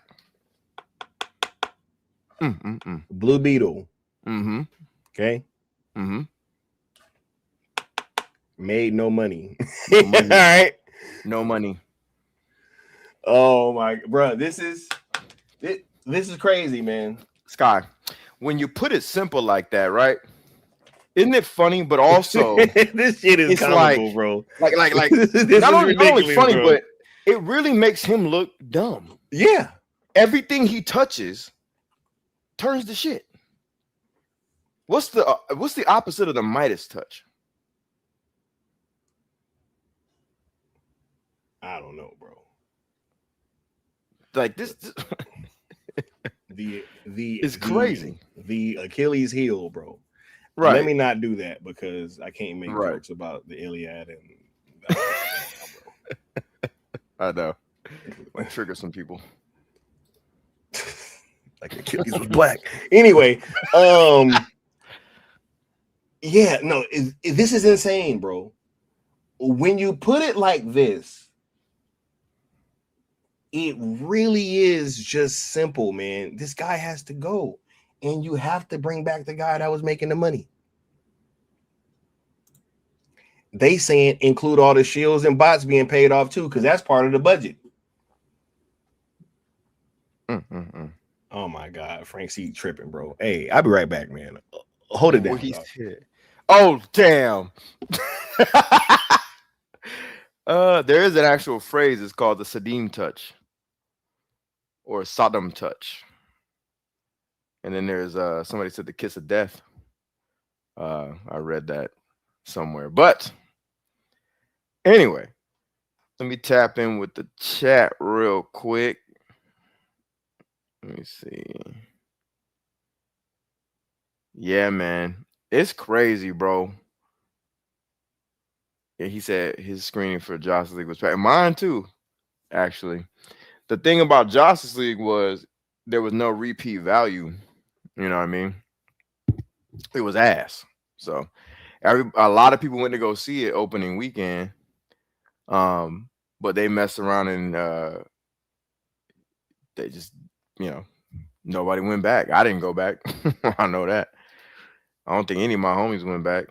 [SPEAKER 2] Blue Beetle.
[SPEAKER 3] Mm-hmm.
[SPEAKER 2] Okay.
[SPEAKER 3] Mm-hmm.
[SPEAKER 2] Made no money.
[SPEAKER 3] No money.
[SPEAKER 2] All right.
[SPEAKER 3] No money.
[SPEAKER 2] Oh my, bro, this is crazy, man.
[SPEAKER 3] Sky, when you put it simple like that, right? Isn't it funny? But also,
[SPEAKER 2] this shit is comical, bro.
[SPEAKER 3] Like
[SPEAKER 2] this
[SPEAKER 3] not only funny,
[SPEAKER 2] bro.
[SPEAKER 3] but it really makes him look dumb.
[SPEAKER 2] Yeah.
[SPEAKER 3] Everything he touches turns to shit. What's the opposite of the Midas touch?
[SPEAKER 2] I don't know, bro.
[SPEAKER 3] Like this
[SPEAKER 2] it's
[SPEAKER 3] crazy.
[SPEAKER 2] The Achilles heel, bro.
[SPEAKER 3] Right.
[SPEAKER 2] Let me not do that because I can't make jokes about the Iliad and
[SPEAKER 3] I know. Trigger some people.
[SPEAKER 2] Like Achilles was black. Anyway, yeah, no, this is insane, bro. When you put it like this, it really is just simple, man. This guy has to go, and you have to bring back the guy that was making the money. They saying include all the shields and bots being paid off too, because that's part of the budget. Oh my God, Frank C tripping, bro. Hey, I'll be right back, man. Hold it down.
[SPEAKER 3] Oh, damn. There is an actual phrase. It's called the Saddam touch or Sodom touch. And then there's somebody said the kiss of death. I read that somewhere. But anyway, let me tap in with the chat real quick. Let me see. Yeah, man. It's crazy, bro. Yeah, he said his screening for Justice League was packed. Mine too, actually. The thing about Justice League was there was no repeat value. You know what I mean? It was ass. So a lot of people went to go see it opening weekend. But they messed around and they just, nobody went back. I didn't go back. I know that. I don't think any of my homies went back.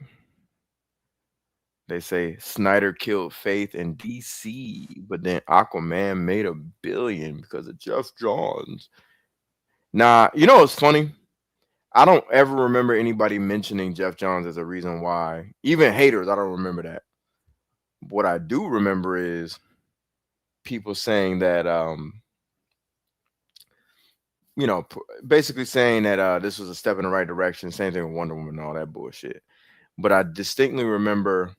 [SPEAKER 3] They say Snyder killed faith in DC, but then Aquaman made $1 billion because of Jeff Johns. Nah, you know what's funny? I don't ever remember anybody mentioning Jeff Johns as a reason why. Even haters, I don't remember that. What I do remember is people saying that, basically saying that this was a step in the right direction. Same thing with Wonder Woman and all that bullshit. But I distinctly remember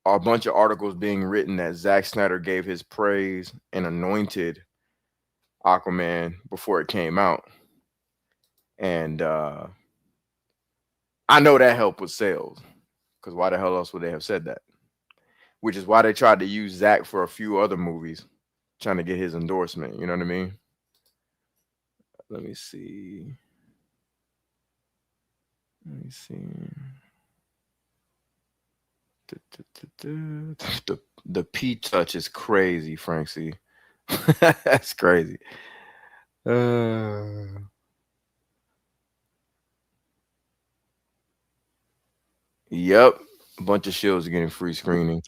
[SPEAKER 3] a bunch of articles being written that Zack Snyder gave his praise and anointed Aquaman before it came out. And I know that helped with sales, because why the hell else would they have said that? Which is why they tried to use Zack for a few other movies, trying to get his endorsement. You know what I mean? Let me see. The P touch is crazy, Frank C. That's crazy. Yep. A bunch of shows are getting free screening.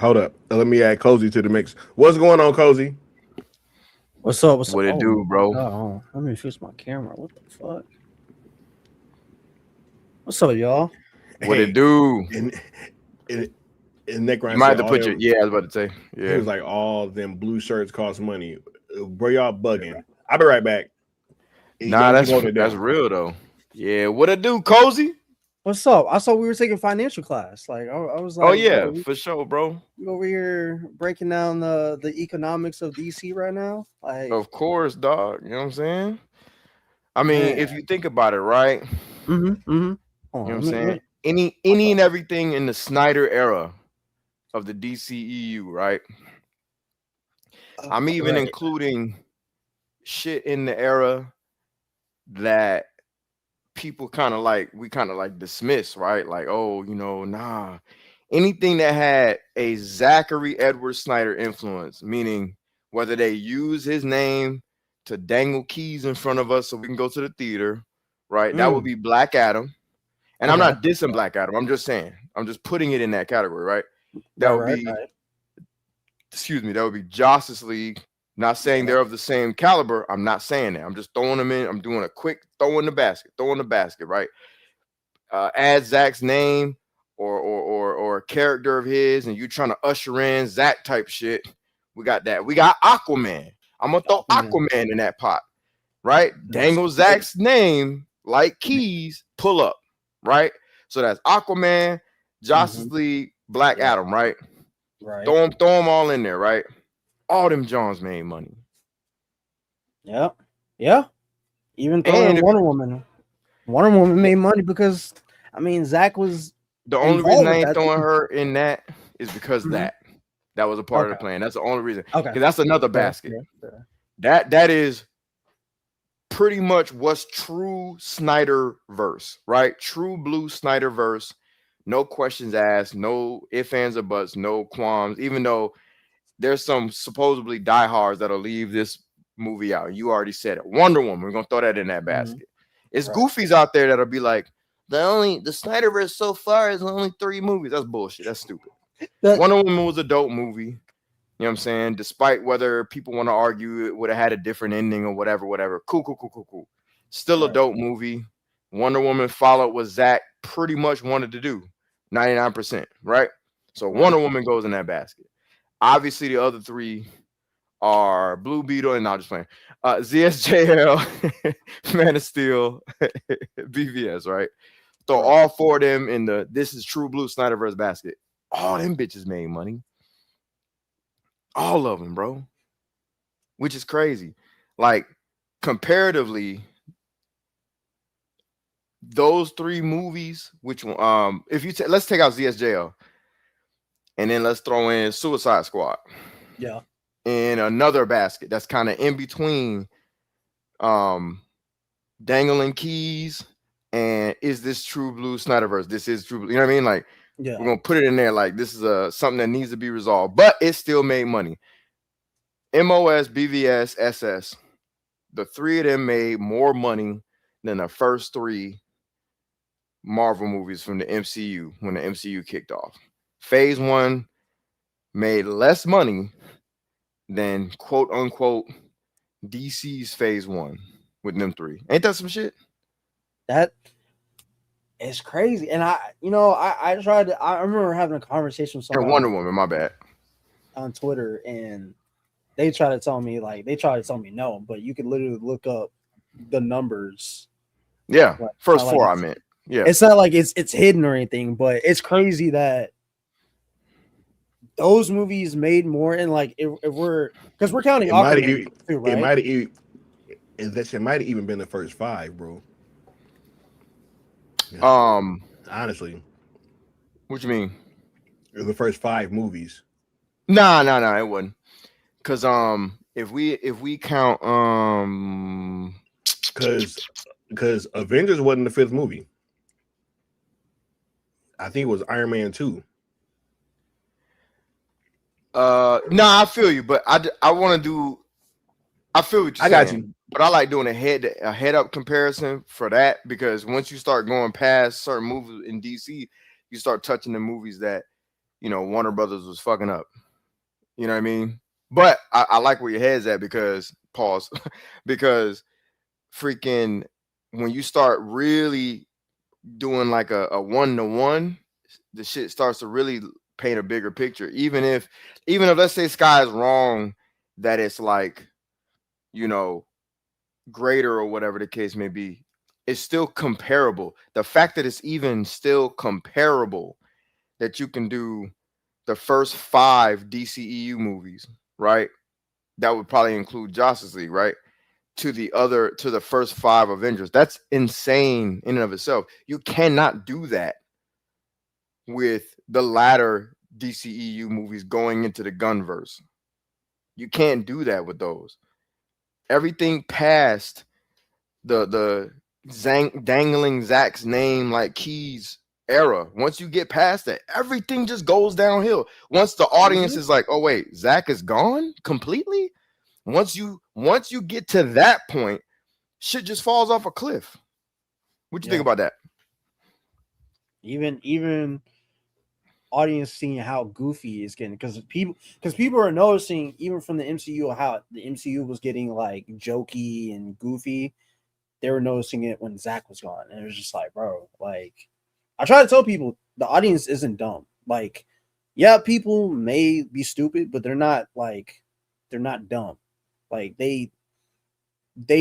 [SPEAKER 2] Hold up. Let me add Cozy to the mix. What's going on, Cozy?
[SPEAKER 5] What's up? What's
[SPEAKER 3] What
[SPEAKER 5] up?
[SPEAKER 3] it do, bro?
[SPEAKER 5] Oh, let me fix my camera. What the fuck? What's up, y'all?
[SPEAKER 3] What it do?
[SPEAKER 2] And Nick
[SPEAKER 3] You
[SPEAKER 2] Ryan
[SPEAKER 3] might
[SPEAKER 2] said
[SPEAKER 3] have to
[SPEAKER 2] all
[SPEAKER 3] put
[SPEAKER 2] them,
[SPEAKER 3] your I was about to say.
[SPEAKER 2] he
[SPEAKER 3] Yeah.
[SPEAKER 2] was like, all them blue shirts cost money. Bro, y'all bugging. I'll be right back.
[SPEAKER 3] Nah,
[SPEAKER 2] Y'all keep holding it
[SPEAKER 3] that's
[SPEAKER 2] down.
[SPEAKER 3] real though. Yeah, what it do, Cozy?
[SPEAKER 5] What's up? I saw we were taking financial class. Like I was like,
[SPEAKER 3] Oh yeah,
[SPEAKER 5] bro,
[SPEAKER 3] for sure, bro.
[SPEAKER 5] we over here breaking down the economics of DC right now. Like,
[SPEAKER 3] Of course, dog. You know what I'm saying? I mean,
[SPEAKER 5] man.
[SPEAKER 3] if you think about it, right?
[SPEAKER 5] Mm-hmm. Mm-hmm.
[SPEAKER 3] You know what I'm saying?
[SPEAKER 5] Let
[SPEAKER 3] Any and everything in the Snyder era of the DCEU, right? I'm even
[SPEAKER 5] right.
[SPEAKER 3] including shit in the era that people kind of like dismiss, right? Like, oh, nah. Anything that had a Zachary Edward Snyder influence, meaning whether they use his name to dangle keys in front of us so we can go to the theater, right? That would be Black Adam. And I'm
[SPEAKER 5] Okay.
[SPEAKER 3] not dissing Black Adam. I'm just saying, I'm just putting it in that category, right? That would
[SPEAKER 5] Right.
[SPEAKER 3] be, that would be Justice League. Not saying they're of the same caliber. I'm not saying that. I'm just throwing them in. I'm doing a quick throw in the basket, right? Add Zach's name or a character of his, and you trying to usher in Zach type shit. We got that. We got Aquaman. I'm gonna throw Aquaman in that pot, right? Dangle Zach's name like keys. Pull up, right? So that's Aquaman, Justice League, Black Adam, right?
[SPEAKER 5] Right.
[SPEAKER 3] Throw them all in there, right? All them Johns made money.
[SPEAKER 5] Yeah. Yeah. Even throwing Wonder Woman. Wonder Woman made money because I mean Zach was
[SPEAKER 3] the only reason I ain't throwing her in that is because that was a part of the plan. That's the only reason.
[SPEAKER 5] Okay.
[SPEAKER 3] Because that's another basket. That is pretty much what's true Snyder verse, right? True blue Snyder verse. No questions asked, no ifs, ands, or buts, no qualms, even though there's some supposedly diehards that'll leave this movie out. You already said it. Wonder Woman, we're gonna throw that in that basket. It's goofies out there that'll be like, the Snyderverse so far is only 3 movies. That's bullshit. That's stupid. Wonder Woman was a dope movie. You know what I'm saying? Despite whether people want to argue it would have had a different ending or whatever. Cool. Still a dope movie. Wonder Woman followed what Zack pretty much wanted to do. 99%, right? So Wonder Woman goes in that basket. Obviously, the other 3 are Blue Beetle and not just playing. ZSJL, Man of Steel, BVS, right? So all 4 of them in the this is true blue Snyderverse basket. All them bitches made money. All of them, bro. Which is crazy. Like comparatively, those 3 movies, which if you let's take out ZSJL and then let's throw in Suicide Squad.
[SPEAKER 5] Yeah.
[SPEAKER 3] In another basket that's kind of in between Dangling Keys and is this true blue Snyderverse? This is true blue. You know what I mean? Like we're gonna put it in there like this is something that needs to be resolved, but it still made money. MOS, BVS, SS, the 3 of them made more money than the first 3 Marvel movies from the MCU when the MCU kicked off. Phase 1 made less money than quote unquote DC's Phase 1 with them 3. Ain't that some shit?
[SPEAKER 5] That is crazy. And I remember having a conversation with somebody.
[SPEAKER 3] Wonder Woman, my bad.
[SPEAKER 5] On Twitter, and they try to tell me no, but you could literally look up the numbers.
[SPEAKER 3] Yeah, first 4 I meant. Yeah,
[SPEAKER 5] it's not like it's hidden or anything, but it's crazy that those movies made more. And like if we're because we're counting Aquaman too, right?
[SPEAKER 2] That shit might have even been the first 5, bro.
[SPEAKER 3] Yeah.
[SPEAKER 2] Honestly,
[SPEAKER 3] what you mean?
[SPEAKER 2] The first 5 movies.
[SPEAKER 3] No, it wasn't. Cause if we count
[SPEAKER 2] because Avengers wasn't the 5th movie. I think it was Iron Man 2.
[SPEAKER 3] Nah, I feel you, but I want to do. I feel what you're
[SPEAKER 2] I got
[SPEAKER 3] saying,
[SPEAKER 2] you.
[SPEAKER 3] but I like doing a head up comparison for that because once you start going past certain movies in DC, you start touching the movies that Warner Brothers was fucking up. You know what I mean? But I like where your head's at because pause because freaking when you start really doing like a 1-to-1, the shit starts to really paint a bigger picture. Even if let's say Sky is wrong, that it's like, greater or whatever the case may be, it's still comparable. The fact that it's even still comparable, that you can do the first 5 DCEU movies, right? That would probably include Justice League, right? To the first 5 Avengers. That's insane in and of itself. You cannot do that with the latter DCEU movies going into the Gunverse. You can't do that with those. Everything past the dangling Zack's name like keys era. Once you get past that, everything just goes downhill. Once the audience is like, "Oh wait, Zack is gone completely." Once you get to that point, shit just falls off a cliff. What you think about that?
[SPEAKER 5] Even audience seeing how goofy it's getting because people are noticing even from the MCU how the MCU was getting like jokey and goofy. They were noticing it when Zack was gone, and it was just like, bro, like I try to tell people the audience isn't dumb. Like, yeah, people may be stupid, but they're not dumb. Like they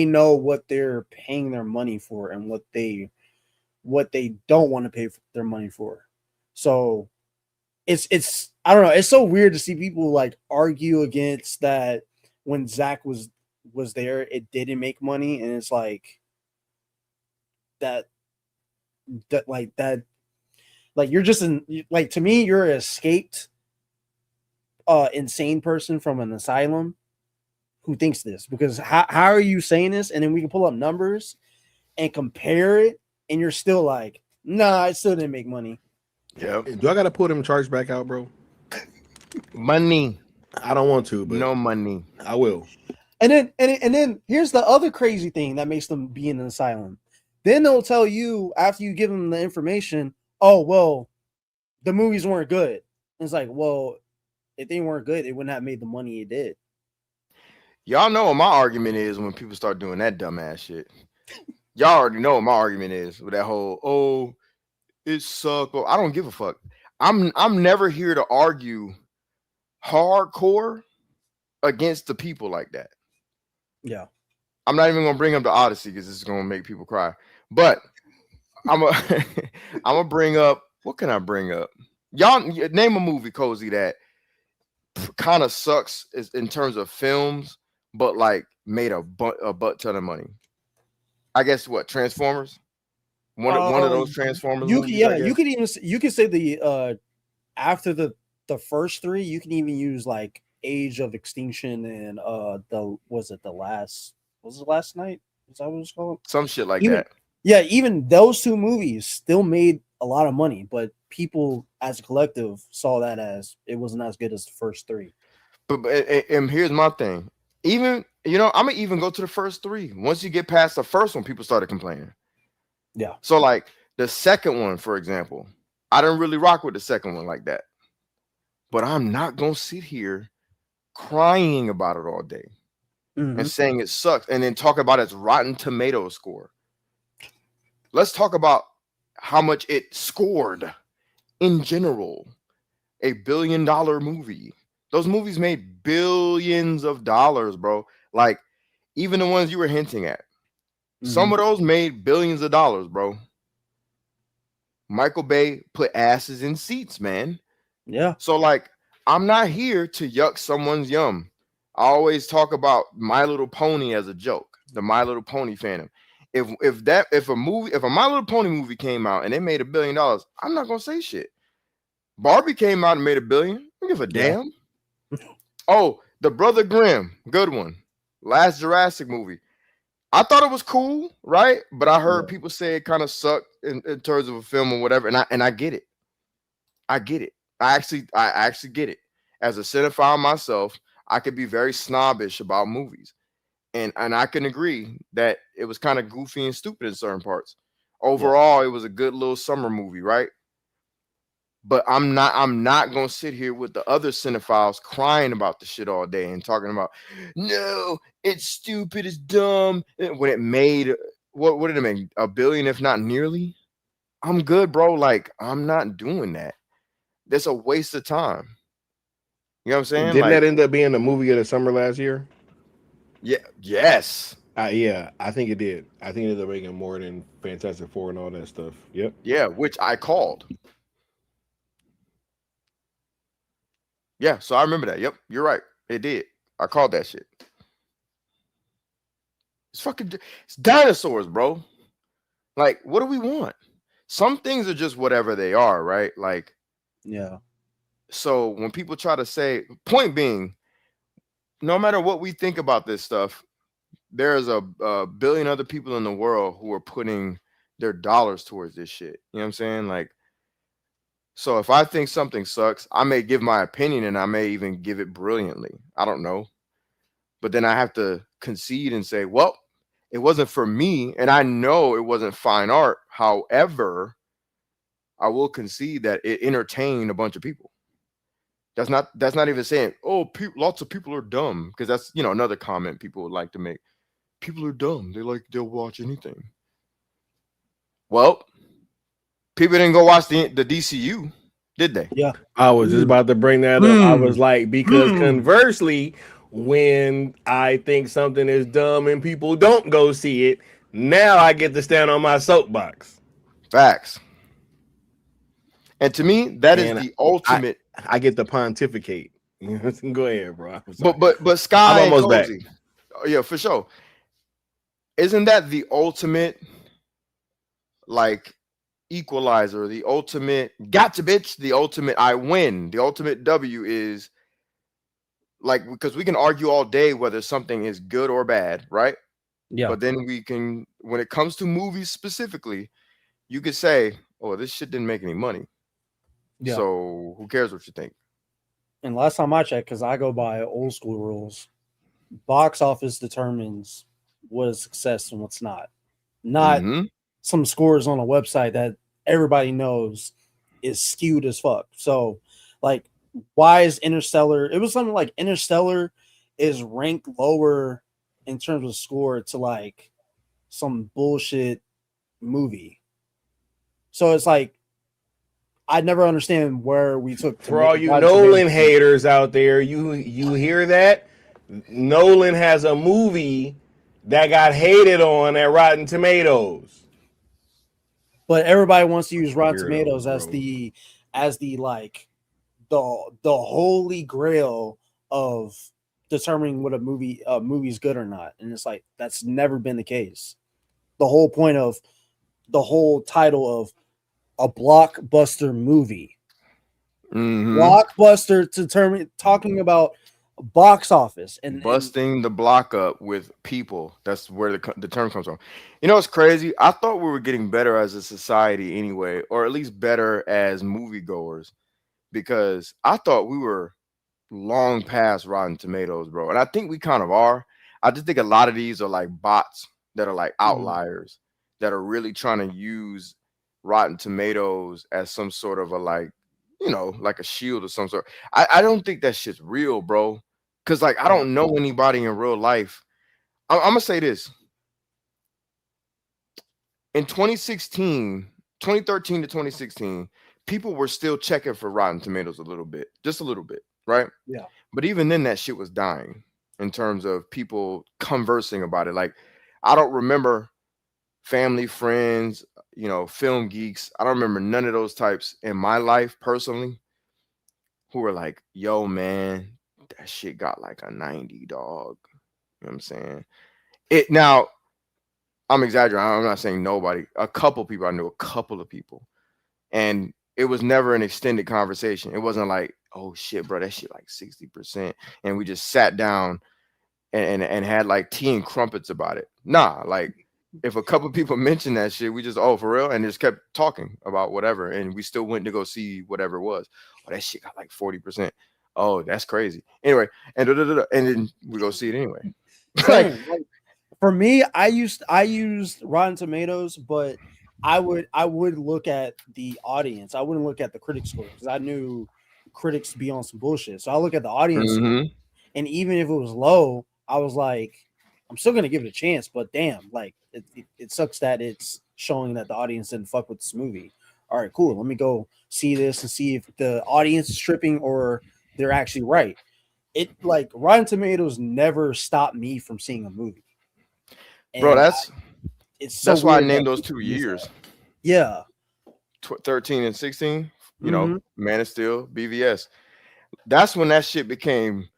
[SPEAKER 5] know what they're paying their money for and what they don't want to pay their money for. So it's I don't know. It's so weird to see people like argue against that when Zack was there, it didn't make money, and it's like that you're just like to me you're an escaped insane person from an asylum who thinks this because how are you saying this and then we can pull up numbers and compare it and you're still like nah it still didn't make money.
[SPEAKER 3] Yep.
[SPEAKER 2] Do I gotta pull them charts back out, bro?
[SPEAKER 3] Money.
[SPEAKER 2] I don't want to, but
[SPEAKER 3] No money.
[SPEAKER 2] I will.
[SPEAKER 5] And then here's the other crazy thing that makes them be in an asylum. Then they'll tell you after you give them the information, oh, well, the movies weren't good. And it's like, well, if they weren't good, they wouldn't have made the money it did.
[SPEAKER 3] Y'all know what my argument is when people start doing that dumbass shit. Y'all already know what my argument is with that whole, oh, it sucked. I don't give a fuck. I'm never here to argue hardcore against the people like that.
[SPEAKER 5] Yeah.
[SPEAKER 3] I'm not even gonna bring up the Odyssey because this is gonna make people cry. But I'm gonna bring up, what can I bring up? Y'all name a movie, Cozy, that kind of sucks in terms of films, but like made a butt ton of money. I guess what, Transformers? One of those Transformers movies.
[SPEAKER 5] You could say the after the first 3, you can even use like Age of Extinction and was it Last Night? Is that what it's called?
[SPEAKER 3] Some shit like that.
[SPEAKER 5] Yeah, even those 2 movies still made a lot of money, but people as a collective saw that as it wasn't as good as the first 3.
[SPEAKER 3] But and here's my thing. Even I'm gonna even go to the first 3. Once you get past the first one, people started complaining.
[SPEAKER 5] Yeah.
[SPEAKER 3] So like the second one, for example, I didn't really rock with the second one like that. But I'm not gonna sit here crying about it all day and saying it sucks and then talk about its Rotten Tomatoes score. Let's talk about how much it scored in general. $1 billion movie. Those movies made billions of dollars, bro. Like even the ones you were hinting at. Some of those made billions of dollars, bro. Michael Bay put asses in seats, man.
[SPEAKER 5] Yeah.
[SPEAKER 3] So like, I'm not here to yuck someone's yum. I always talk about My Little Pony as a joke, the My Little Pony fandom. If a My Little Pony movie came out and it made $1 billion, I'm not gonna say shit. Barbie came out and made $1 billion. I don't give a damn. Oh, The Brother Grimm, good one. Last Jurassic movie. I thought it was cool, right? But I heard people say it kind of sucked in terms of a film or whatever, and I get it. I get it. I actually get it. as a cinephile myself, I could be very snobbish about movies. And I can agree that it was kind of goofy and stupid in certain parts. Overall, it was a good little summer movie, right? But I'm not gonna sit here with the other cinephiles crying about the shit all day and talking about no, it's stupid, it's dumb. When it made what did it make? $1 billion, if not nearly. I'm good, bro. Like, I'm not doing that. That's a waste of time. You know what I'm saying?
[SPEAKER 2] Didn't
[SPEAKER 3] Like,
[SPEAKER 2] that end up being the movie of the summer last year?
[SPEAKER 3] yeah, yes.
[SPEAKER 2] Yeah, I think it did. I think it ended up making more than Fantastic Four and all that stuff. Yep.
[SPEAKER 3] Yeah, which I called. Yeah, so I remember that. Yep, you're right. It did. I called that shit. It's dinosaurs, bro. Like, what do we want? Some things are just whatever they are, right? Like,
[SPEAKER 5] Yeah.
[SPEAKER 3] so when people try to say, point being, no matter what we think about this stuff, there's a billion other people in the world who are putting their dollars towards this shit. You know what I'm saying? Like, so if I think something sucks, I may give my opinion and I may even give it brilliantly. I don't know. But then I have to concede and say, well, it wasn't for me. And I know it wasn't fine art. However, I will concede that it entertained a bunch of people. That's not even saying, oh, lots of people are dumb, because that's, another comment people would like to make. People are dumb. They'll watch anything. Well, people didn't go watch the DCU, did they?
[SPEAKER 5] Yeah.
[SPEAKER 2] I was just about to bring that up. I was like, because conversely, when I think something is dumb and people don't go see it, now I get to stand on my soapbox.
[SPEAKER 3] Facts. And to me, that is the ultimate.
[SPEAKER 2] I get to pontificate. Go ahead, bro.
[SPEAKER 3] But Sky
[SPEAKER 2] I'm almost
[SPEAKER 3] and Cozy. Oh, yeah, for sure. Isn't that the ultimate, like, equalizer? The ultimate gotcha, bitch. The ultimate I win. The ultimate W is, like, because we can argue all day whether something is good or bad, right?
[SPEAKER 5] Yeah.
[SPEAKER 3] But then we can, when it comes to movies specifically, you could say, oh, this shit didn't make any money.
[SPEAKER 5] Yeah.
[SPEAKER 3] So who cares what you think?
[SPEAKER 5] And last time I checked, because I go by old school rules, box office determines what is success and what's not. Not some scores on a website that everybody knows is skewed as fuck. So, like, why is Interstellar? It was something like Interstellar is ranked lower in terms of score to like some bullshit movie. So it's like, I never understand where we took.
[SPEAKER 2] For all you Nolan haters out there, you hear that? Nolan has a movie that got hated on at Rotten Tomatoes.
[SPEAKER 5] But everybody wants to use Rotten Tomatoes as the like the holy grail of determining what a movie's good or not. And it's like, that's never been the case. The whole point of the whole title of a blockbuster movie. Blockbuster talking about box office and
[SPEAKER 3] busting the block up with people. That's where the term comes from. You know, it's crazy. I thought we were getting better as a society anyway, or at least better as moviegoers, because I thought we were long past Rotten Tomatoes, bro. And I think we kind of are. I just think a lot of these are like bots that are like outliers that are really trying to use Rotten Tomatoes as some sort of a, like, like a shield or some sort. I don't think that shit's real, bro. Because, like, I don't know anybody in real life. I'm going to say this. In 2013 to 2016, people were still checking for Rotten Tomatoes a little bit. Just a little bit, right?
[SPEAKER 5] Yeah.
[SPEAKER 3] But even then, that shit was dying in terms of people conversing about it. Like, I don't remember family, friends, film geeks. I don't remember none of those types in my life personally who were like, yo, man, that shit got like a 90, dog. You know what I'm saying? Now, I'm exaggerating. I'm not saying nobody. A couple people. I knew a couple of people. And it was never an extended conversation. It wasn't like, oh, shit, bro, that shit like 60%. And we just sat down and had like tea and crumpets about it. Nah, like, if a couple of people mentioned that shit, we just, oh, for real? And just kept talking about whatever. And we still went to go see whatever it was. Oh, that shit got like 40%. Oh, that's crazy. Anyway, and and then we go see it anyway. Like,
[SPEAKER 5] Same. Like, for me, I used Rotten Tomatoes, but I would look at the audience. I wouldn't look at the critic score because I knew critics be on some bullshit. So I look at the audience score,
[SPEAKER 3] mhm.
[SPEAKER 5] and even if it was low, I was like, I'm still gonna give it a chance. But damn, like it sucks that it's showing that the audience didn't fuck with this movie. All right, cool. Let me go see this and see if the audience is tripping or they're actually right. It like Rotten Tomatoes never stopped me from seeing a movie,
[SPEAKER 3] Bro,
[SPEAKER 5] and it's so
[SPEAKER 3] that's why I
[SPEAKER 5] weird that
[SPEAKER 3] named those
[SPEAKER 5] people
[SPEAKER 3] 2 years,
[SPEAKER 5] use that. Yeah.
[SPEAKER 3] 13 and 16. You know,
[SPEAKER 5] Mm-hmm.
[SPEAKER 3] Man of Steel, BVS. That's when that shit became.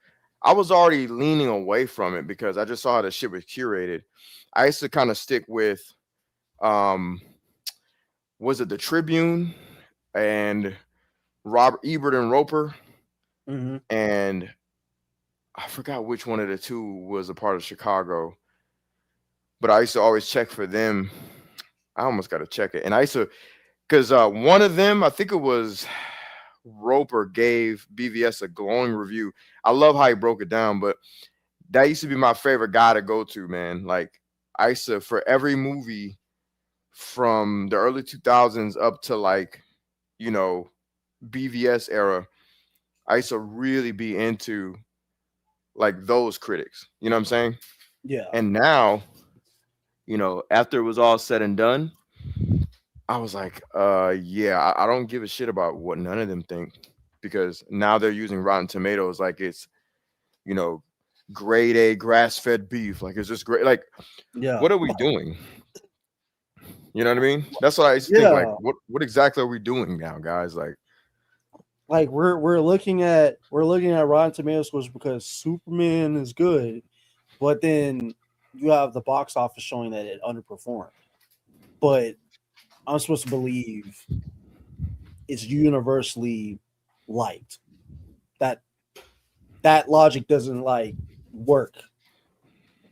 [SPEAKER 3] I was already leaning away from it because I just saw how the shit was curated. I used to kind of stick with, um, was it the Tribune and Robert Ebert and Roper,
[SPEAKER 5] Mm-hmm.
[SPEAKER 3] and I forgot which one of the two was a part of Chicago, but I used to always check for them. I almost got to check it, and I used to because one of them, I think it was Roper, gave BVS a glowing review. I love how he broke it down, but that used to be my favorite guy to go to, man. Like I used to, for every movie from the early 2000s up to like, you know, BVS era, I used to really be into like those critics. You know what I'm saying?
[SPEAKER 5] Yeah.
[SPEAKER 3] And now, you know, after it was all said and done, I was like, yeah, I don't give a shit about what none of them think because now they're using Rotten Tomatoes like it's, you know, grade A grass fed beef. Like it's just great. Like,
[SPEAKER 5] Yeah.
[SPEAKER 3] what are we doing? You know what I mean? That's what I used to think. Like,
[SPEAKER 5] Yeah.
[SPEAKER 3] what exactly are we doing now, guys? Like,
[SPEAKER 5] Like we're looking at Rotten Tomatoes scores because Superman is good, but then you have the box office showing that it underperformed. But I'm supposed to believe it's universally liked. That that logic doesn't like work.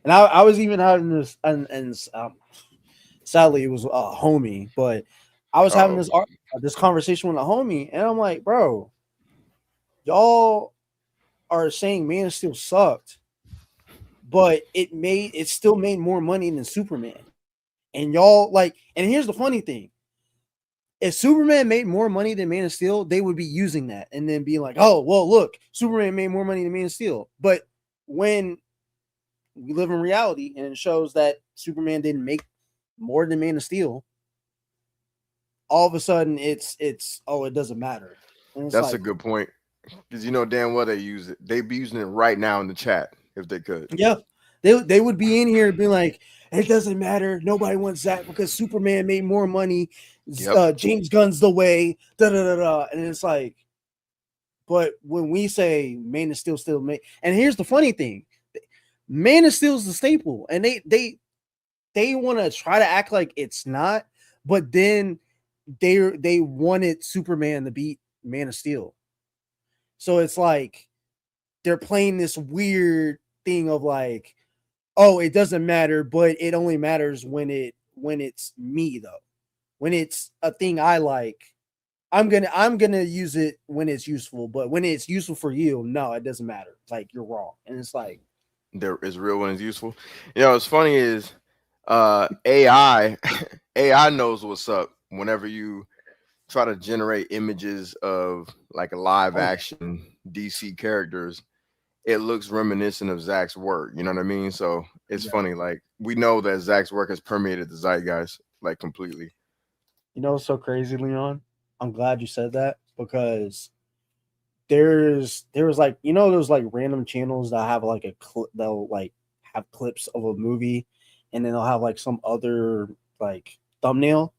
[SPEAKER 5] And I was even having this, and sadly it was a homie, but I was having
[SPEAKER 3] oh,
[SPEAKER 5] this conversation with a homie, and I'm like, bro, y'all are saying Man of Steel sucked, but it still made more money than Superman, and y'all like, and here's the funny thing: if Superman made more money than Man of Steel, they would be using that and then being like, oh, well, look, Superman made more money than Man of Steel, but when we live in reality and it shows that Superman didn't make more than Man of Steel, all of a sudden it's oh, it doesn't matter. And it's
[SPEAKER 3] that's a
[SPEAKER 5] like,
[SPEAKER 3] good point because you know damn well they use it. They'd be using it right now in the chat if they could.
[SPEAKER 5] yeah, they would be in here being like, it doesn't matter. Nobody wants Zack because Superman made more money.
[SPEAKER 3] Yep.
[SPEAKER 5] James Gunn's the way. Da da da da. And it's like, but when we say Man of Steel still made, and here's the funny thing, Man of Steel's the staple, and they want to try to act like it's not, but then they wanted Superman to beat Man of Steel. So it's like they're playing this weird thing of like, oh, it doesn't matter, but it only matters when it's me though. When it's a thing I like, I'm gonna use it when it's useful, but when it's useful for you, no, it doesn't matter. It's like you're wrong. And it's like,
[SPEAKER 3] There is real when it's useful. You know, what's funny is AI AI knows what's up whenever you try to generate images of like a live
[SPEAKER 5] oh
[SPEAKER 3] action DC characters. It looks reminiscent of Zach's work. You know what I mean? So it's
[SPEAKER 5] yeah.
[SPEAKER 3] funny. Like we know that Zach's work has permeated the zeitgeist like completely.
[SPEAKER 5] You know what's so crazy, Leon? I'm glad you said that because there was like, you know, those like random channels that have like they'll like have clips of a movie and then they'll have like some other like thumbnail.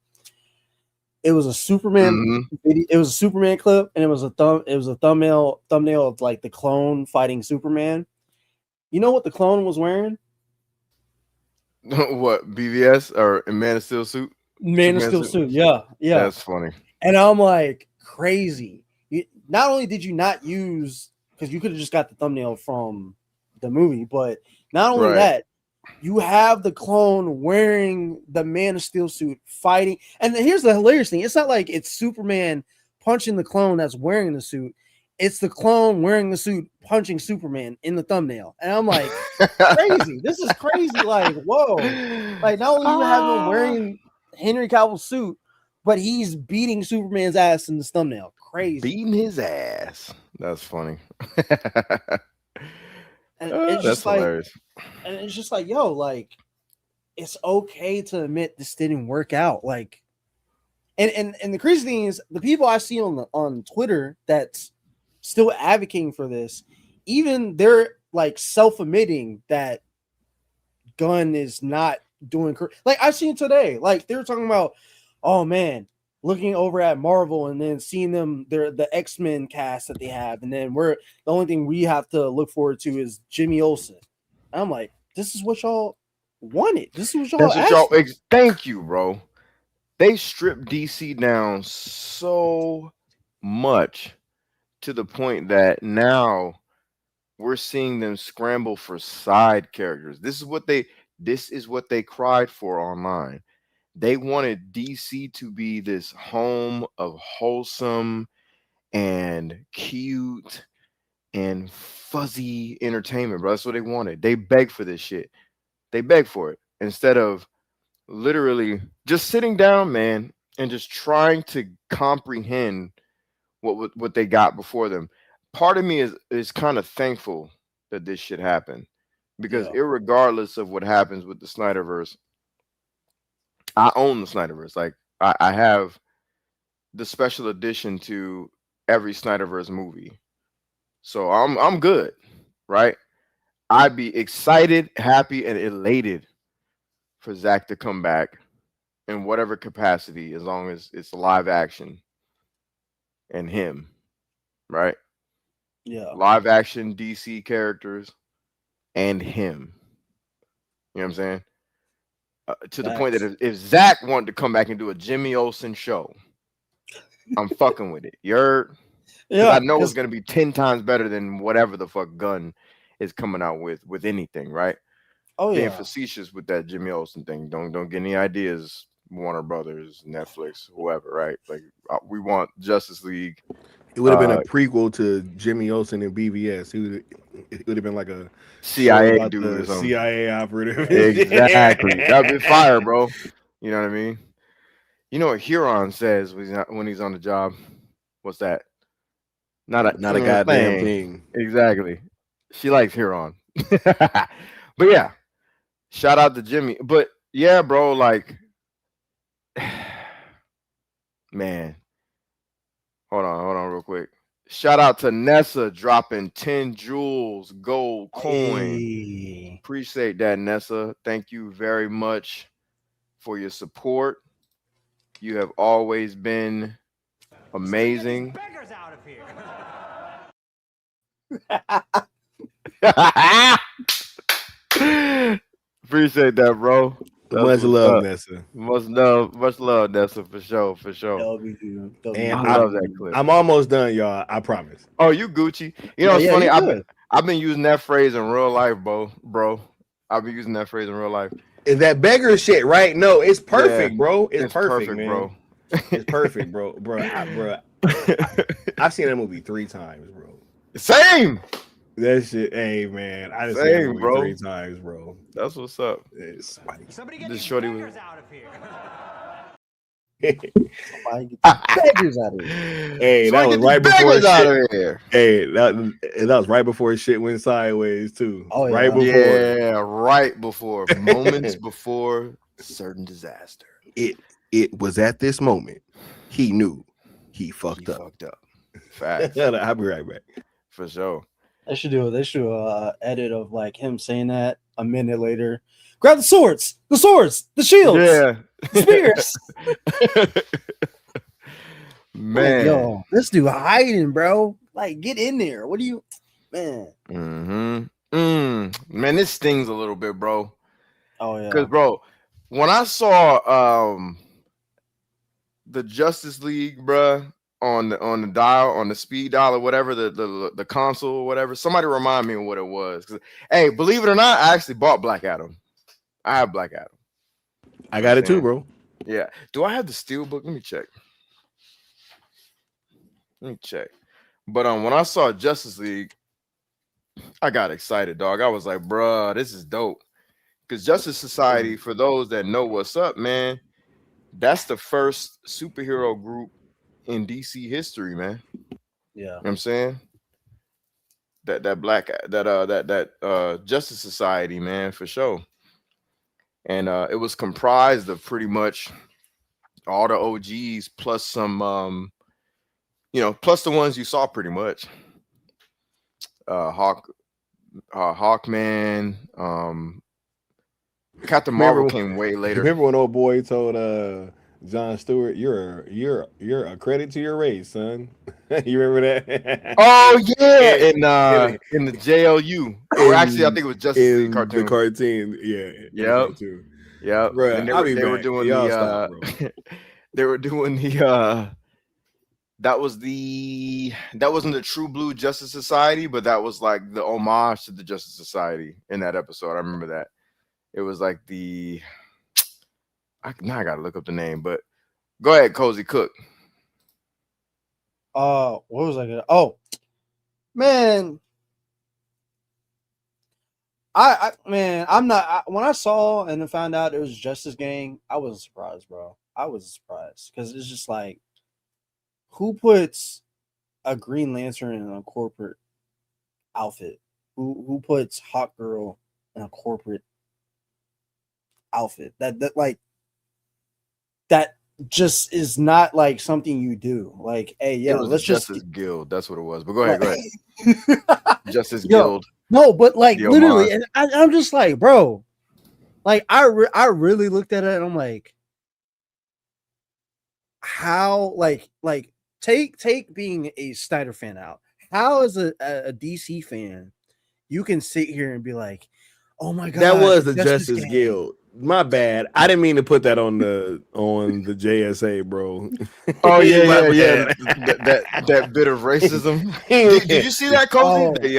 [SPEAKER 5] It was a Superman
[SPEAKER 3] Hmm.
[SPEAKER 5] video, it was a Superman clip, and it was a thumbnail of like the clone fighting Superman. You know what the clone was wearing?
[SPEAKER 3] What BVS or Man of Steel suit?
[SPEAKER 5] Man of
[SPEAKER 3] Superman
[SPEAKER 5] Steel
[SPEAKER 3] suit?
[SPEAKER 5] suit. Yeah, yeah.
[SPEAKER 3] That's funny.
[SPEAKER 5] And I'm like, crazy. Not only did you not use, because you could have just got the thumbnail from the movie, but not only
[SPEAKER 3] Right.
[SPEAKER 5] that, you have the clone wearing the Man of Steel suit fighting. And then here's the hilarious thing. It's not like it's Superman punching the clone that's wearing the suit. it's the clone wearing the suit punching Superman in the thumbnail. And I'm like, crazy. This is crazy. Like, whoa. Like, not only you have him wearing Henry Cavill's suit, but he's beating Superman's ass in this thumbnail. Crazy.
[SPEAKER 3] Beating his ass. That's funny.
[SPEAKER 5] And it's
[SPEAKER 3] That's
[SPEAKER 5] just like,
[SPEAKER 3] hilarious.
[SPEAKER 5] and it's just like, yo, like, it's okay to admit this didn't work out. Like, and the crazy thing is, the people I see on Twitter that's still advocating for this, even they're like self-admitting that Gunn is not doing like I've seen today. Like they were talking about, oh man, looking over at Marvel and then seeing them, the X-Men cast that they have, and then the only thing we have to look forward to is Jimmy Olsen. And I'm like, this is what y'all wanted. This is what y'all asked.
[SPEAKER 3] Thank you, bro. They stripped DC down so much to the point that now we're seeing them scramble for side characters. This is what they cried for online. They wanted DC to be this home of wholesome and cute and fuzzy entertainment, bro. That's what they wanted. They begged for this shit. They begged for it instead of literally just sitting down, man, and just trying to comprehend what they got before them. Part of me is kind of thankful that this shit happened, because irregardless of what happens with the Snyderverse, I own the Snyderverse. Like I have the special edition to every Snyderverse movie, so I'm good, right? I'd be excited, happy, and elated for Zack to come back in whatever capacity, as long as it's live action and him, right?
[SPEAKER 5] Yeah,
[SPEAKER 3] live action DC characters and him. You know what I'm saying? To the point that if Zack wanted to come back and do a Jimmy Olsen show, I'm fucking with it. You heard? Yeah, I know it's gonna be 10 times better than whatever the fuck Gunn is coming out with anything, right?
[SPEAKER 5] Oh yeah.
[SPEAKER 3] Being facetious with that Jimmy Olsen thing. Don't get any ideas, Warner Brothers, Netflix, whoever, right? Like we want Justice League.
[SPEAKER 2] It would have been a prequel to Jimmy Olsen and BVS. It would have been like a
[SPEAKER 3] CIA dude or something.
[SPEAKER 2] CIA operative.
[SPEAKER 3] Exactly. That'd be fire, bro. You know what I mean? You know what Huron says when he's on the job? What's that? Not a
[SPEAKER 2] goddamn thing.
[SPEAKER 3] Exactly. She likes Huron. But yeah, shout out to Jimmy. But yeah, bro, like, man. Hold on real quick. Shout out to Nessa dropping 10 jewels gold coin.
[SPEAKER 5] Hey.
[SPEAKER 3] Appreciate that, Nessa. Thank you very much for your support. You have always been amazing.
[SPEAKER 6] Beggars out of here.
[SPEAKER 3] Appreciate that, bro.
[SPEAKER 2] Much love, Nessa.
[SPEAKER 3] Much love, Nessa, for sure.
[SPEAKER 2] And
[SPEAKER 3] I love that clip.
[SPEAKER 2] I'm almost done, y'all. I promise.
[SPEAKER 3] Oh, you Gucci. You know, it's funny. I've been using that phrase in real life, bro. I've been using that phrase in real life.
[SPEAKER 2] Is that beggar shit, right? No, it's perfect, bro. It's perfect, man.
[SPEAKER 3] Bro.
[SPEAKER 2] It's perfect, bro. I've seen that movie 3 times, bro.
[SPEAKER 3] Same.
[SPEAKER 2] That shit, hey man, I just seen that movie 3 times, bro.
[SPEAKER 3] That's what's up.
[SPEAKER 2] It's funny.
[SPEAKER 6] Somebody get
[SPEAKER 3] This
[SPEAKER 6] these
[SPEAKER 3] shorty
[SPEAKER 6] beggars
[SPEAKER 3] was-
[SPEAKER 6] out of here.
[SPEAKER 5] Beggars out of here.
[SPEAKER 2] Hey, that was right before shit. Hey, that was right before shit went sideways too.
[SPEAKER 5] Oh, yeah.
[SPEAKER 2] Right before.
[SPEAKER 3] Yeah, right before. Moments before certain disaster.
[SPEAKER 2] It was at this moment he knew he fucked up.
[SPEAKER 3] Facts.
[SPEAKER 2] I'll be right back.
[SPEAKER 3] For sure.
[SPEAKER 5] They should do edit of like him saying that a minute later. Grab the swords, the shields,
[SPEAKER 3] Yeah.
[SPEAKER 5] spears.
[SPEAKER 3] Man.
[SPEAKER 5] Yo, this dude hiding, bro. Like, get in there. What do you, man?
[SPEAKER 3] Man, this stings a little bit, bro.
[SPEAKER 5] Oh yeah.
[SPEAKER 3] Because, bro, when I saw the Justice League, bro, on the dial, on the speed dial or whatever, the console or whatever, somebody remind me of what it was. Hey, believe it or not, I actually bought Black Adam. I have Black Adam.
[SPEAKER 2] I got it too, bro.
[SPEAKER 3] Yeah. Do I have the Steel book? Let me check. But when I saw Justice League, I got excited, dog. I was like, bruh, this is dope. Because Justice Society, for those that know what's up, man, that's the first superhero group in DC history, man. You know
[SPEAKER 5] Yeah.
[SPEAKER 3] what I'm saying? That Justice Society, man, for sure. And it was comprised of pretty much all the OGs plus some plus the ones you saw pretty much. Hawkman, Captain Marvel came way later.
[SPEAKER 2] Remember when old boy told John Stewart, you're a credit to your race, son. You remember that?
[SPEAKER 3] Oh yeah, in the JLU, or actually, I think it was Justice League cartoon.
[SPEAKER 2] The cartoon, yeah.
[SPEAKER 3] Yep. Yep.
[SPEAKER 2] Bro,
[SPEAKER 3] And
[SPEAKER 2] they were
[SPEAKER 3] doing
[SPEAKER 2] Y'all
[SPEAKER 3] the
[SPEAKER 2] stop, bro.
[SPEAKER 3] they were doing the that wasn't the True Blue Justice Society, but that was like the homage to the Justice Society in that episode. I remember that. It was like now I gotta look up the name, but go ahead, Cozy Cook.
[SPEAKER 5] What was I gonna? Oh, man. I'm not. When I saw and then found out it was Justice Gang, I was surprised, bro. I was surprised because it's just like, who puts a Green Lantern in a corporate outfit? Who puts Hawk Girl in a corporate outfit? That just is not like something you do. Like, hey, yeah, let's
[SPEAKER 3] Justice
[SPEAKER 5] just
[SPEAKER 3] Guild. That's what it was. But go ahead. Justice
[SPEAKER 5] Yo,
[SPEAKER 3] Guild.
[SPEAKER 5] No, but like literally, and I'm just like, bro, like I really looked at it and I'm like, how like take being a Snyder fan out. How as a DC fan, you can sit here and be like, oh my god,
[SPEAKER 2] that was the Justice Guild. My bad. I didn't mean to put that on the JSA, bro.
[SPEAKER 3] Oh yeah. that bit of racism. Did you see that, Cozy?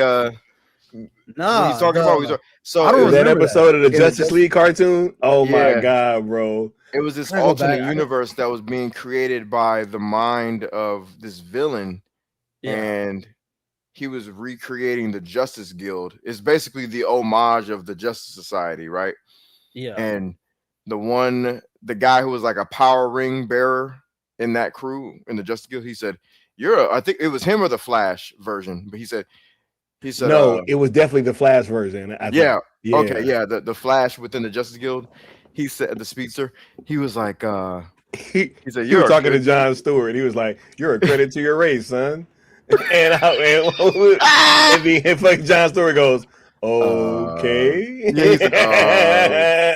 [SPEAKER 5] Nah,
[SPEAKER 3] he's talking about. So
[SPEAKER 2] I don't that episode of the Justice League cartoon. Oh my god, bro!
[SPEAKER 3] It was this alternate universe that was being created by the mind of this villain, and he was recreating the Justice Guild. It's basically the homage of the Justice Society, right?
[SPEAKER 5] Yeah.
[SPEAKER 3] And the guy who was like a power ring bearer in that crew in the Justice Guild, he said, I think it was him or the Flash version, but he said
[SPEAKER 2] no, it was definitely the Flash version.
[SPEAKER 3] Okay, the Flash within the Justice Guild. He said, the speedster, he was like, he said,
[SPEAKER 2] you were talking to John Stewart. He was like, you're a credit to your race, son. and fucking John Stewart goes, okay.
[SPEAKER 3] He said,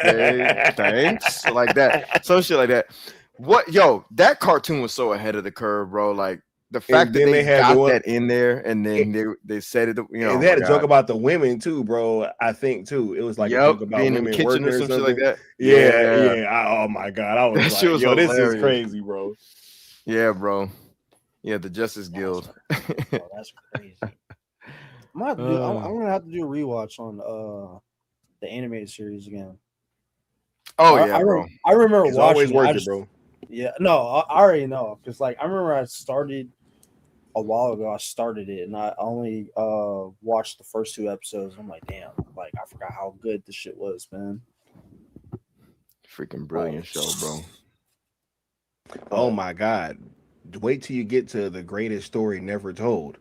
[SPEAKER 3] okay, thanks. Like that. Some shit like that. That cartoon was so ahead of the curve, bro. Like, the fact that they got that in there, and then they said it,
[SPEAKER 2] and they had a joke about the women too, bro. I think too, it was like a joke about
[SPEAKER 3] being
[SPEAKER 2] women
[SPEAKER 3] in the kitchen or some shit like that.
[SPEAKER 2] Oh my god, I was like, yo, this is crazy, bro.
[SPEAKER 3] Yeah, bro. Yeah, the Justice Guild.
[SPEAKER 5] That's crazy. I'm gonna have to do a rewatch on the animated series again.
[SPEAKER 3] Oh yeah, bro.
[SPEAKER 5] I remember
[SPEAKER 2] it's
[SPEAKER 5] watching.
[SPEAKER 2] Always worth it, bro.
[SPEAKER 5] Yeah, no, I already know because like I remember I started a while ago. I started it and I only watched the first 2 episodes. I'm like, damn, like I forgot how good this shit was, man.
[SPEAKER 3] Freaking brilliant show, bro.
[SPEAKER 2] Oh my god. Wait till you get to the greatest story never told.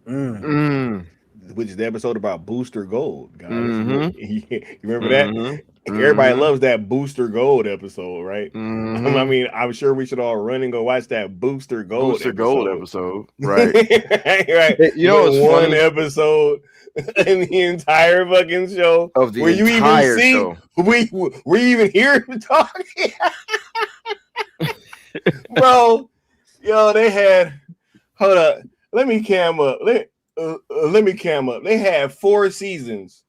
[SPEAKER 2] Which is the episode about Booster Gold, guys. You remember that? Everybody loves that Booster Gold episode, right? I mean, I'm sure we should all run and go watch that Booster Gold
[SPEAKER 3] episode. Right.
[SPEAKER 2] Right. You know, it's one episode in the entire fucking show
[SPEAKER 3] of the
[SPEAKER 2] where you even see
[SPEAKER 3] show.
[SPEAKER 2] Were you even hear him talking? Bro, yo, they had hold up. Let me cam up. They had 4 seasons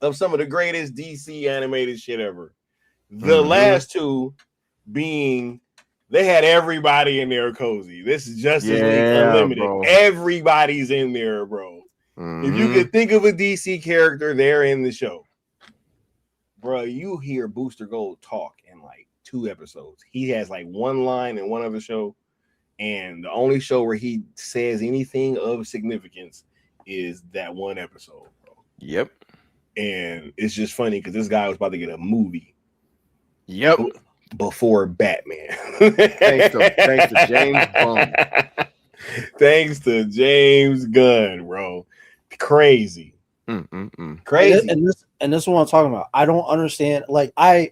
[SPEAKER 2] of some of the greatest DC animated shit ever. The last 2 being they had everybody in there, Cozy. This is Justice League Unlimited.
[SPEAKER 3] Bro.
[SPEAKER 2] Everybody's in there, bro. If you could think of a DC character, they're in the show. Bro, you hear Booster Gold talk in like 2 episodes. He has like one line in one other show, And the only show where he says anything of significance is that one episode, bro.
[SPEAKER 3] Yep.
[SPEAKER 2] And it's just funny because this guy was about to get a movie.
[SPEAKER 3] Yep.
[SPEAKER 2] Before Batman.
[SPEAKER 3] thanks to James Gunn.
[SPEAKER 2] Thanks to James Gunn, bro. Crazy. Crazy.
[SPEAKER 5] And this is what I'm talking about. I don't understand. Like, I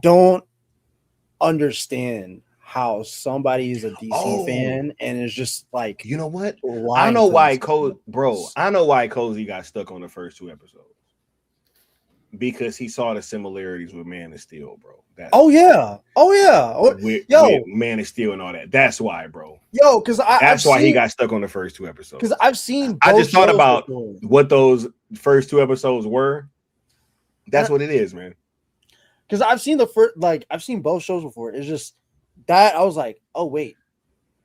[SPEAKER 5] don't understand how somebody is a DC fan and is just like,
[SPEAKER 2] you know what? I know why Cozy got stuck on the first 2 episodes. Because he saw the similarities with Man of Steel, bro. With Man of Steel and all that. That's why, bro.
[SPEAKER 5] Because
[SPEAKER 2] that's why he got stuck on the first 2 episodes.
[SPEAKER 5] Because I've seen.
[SPEAKER 2] I just thought about what those first 2 episodes were. That's what it is, man.
[SPEAKER 5] Because I've seen I've seen both shows before. It's just that I was like, oh wait,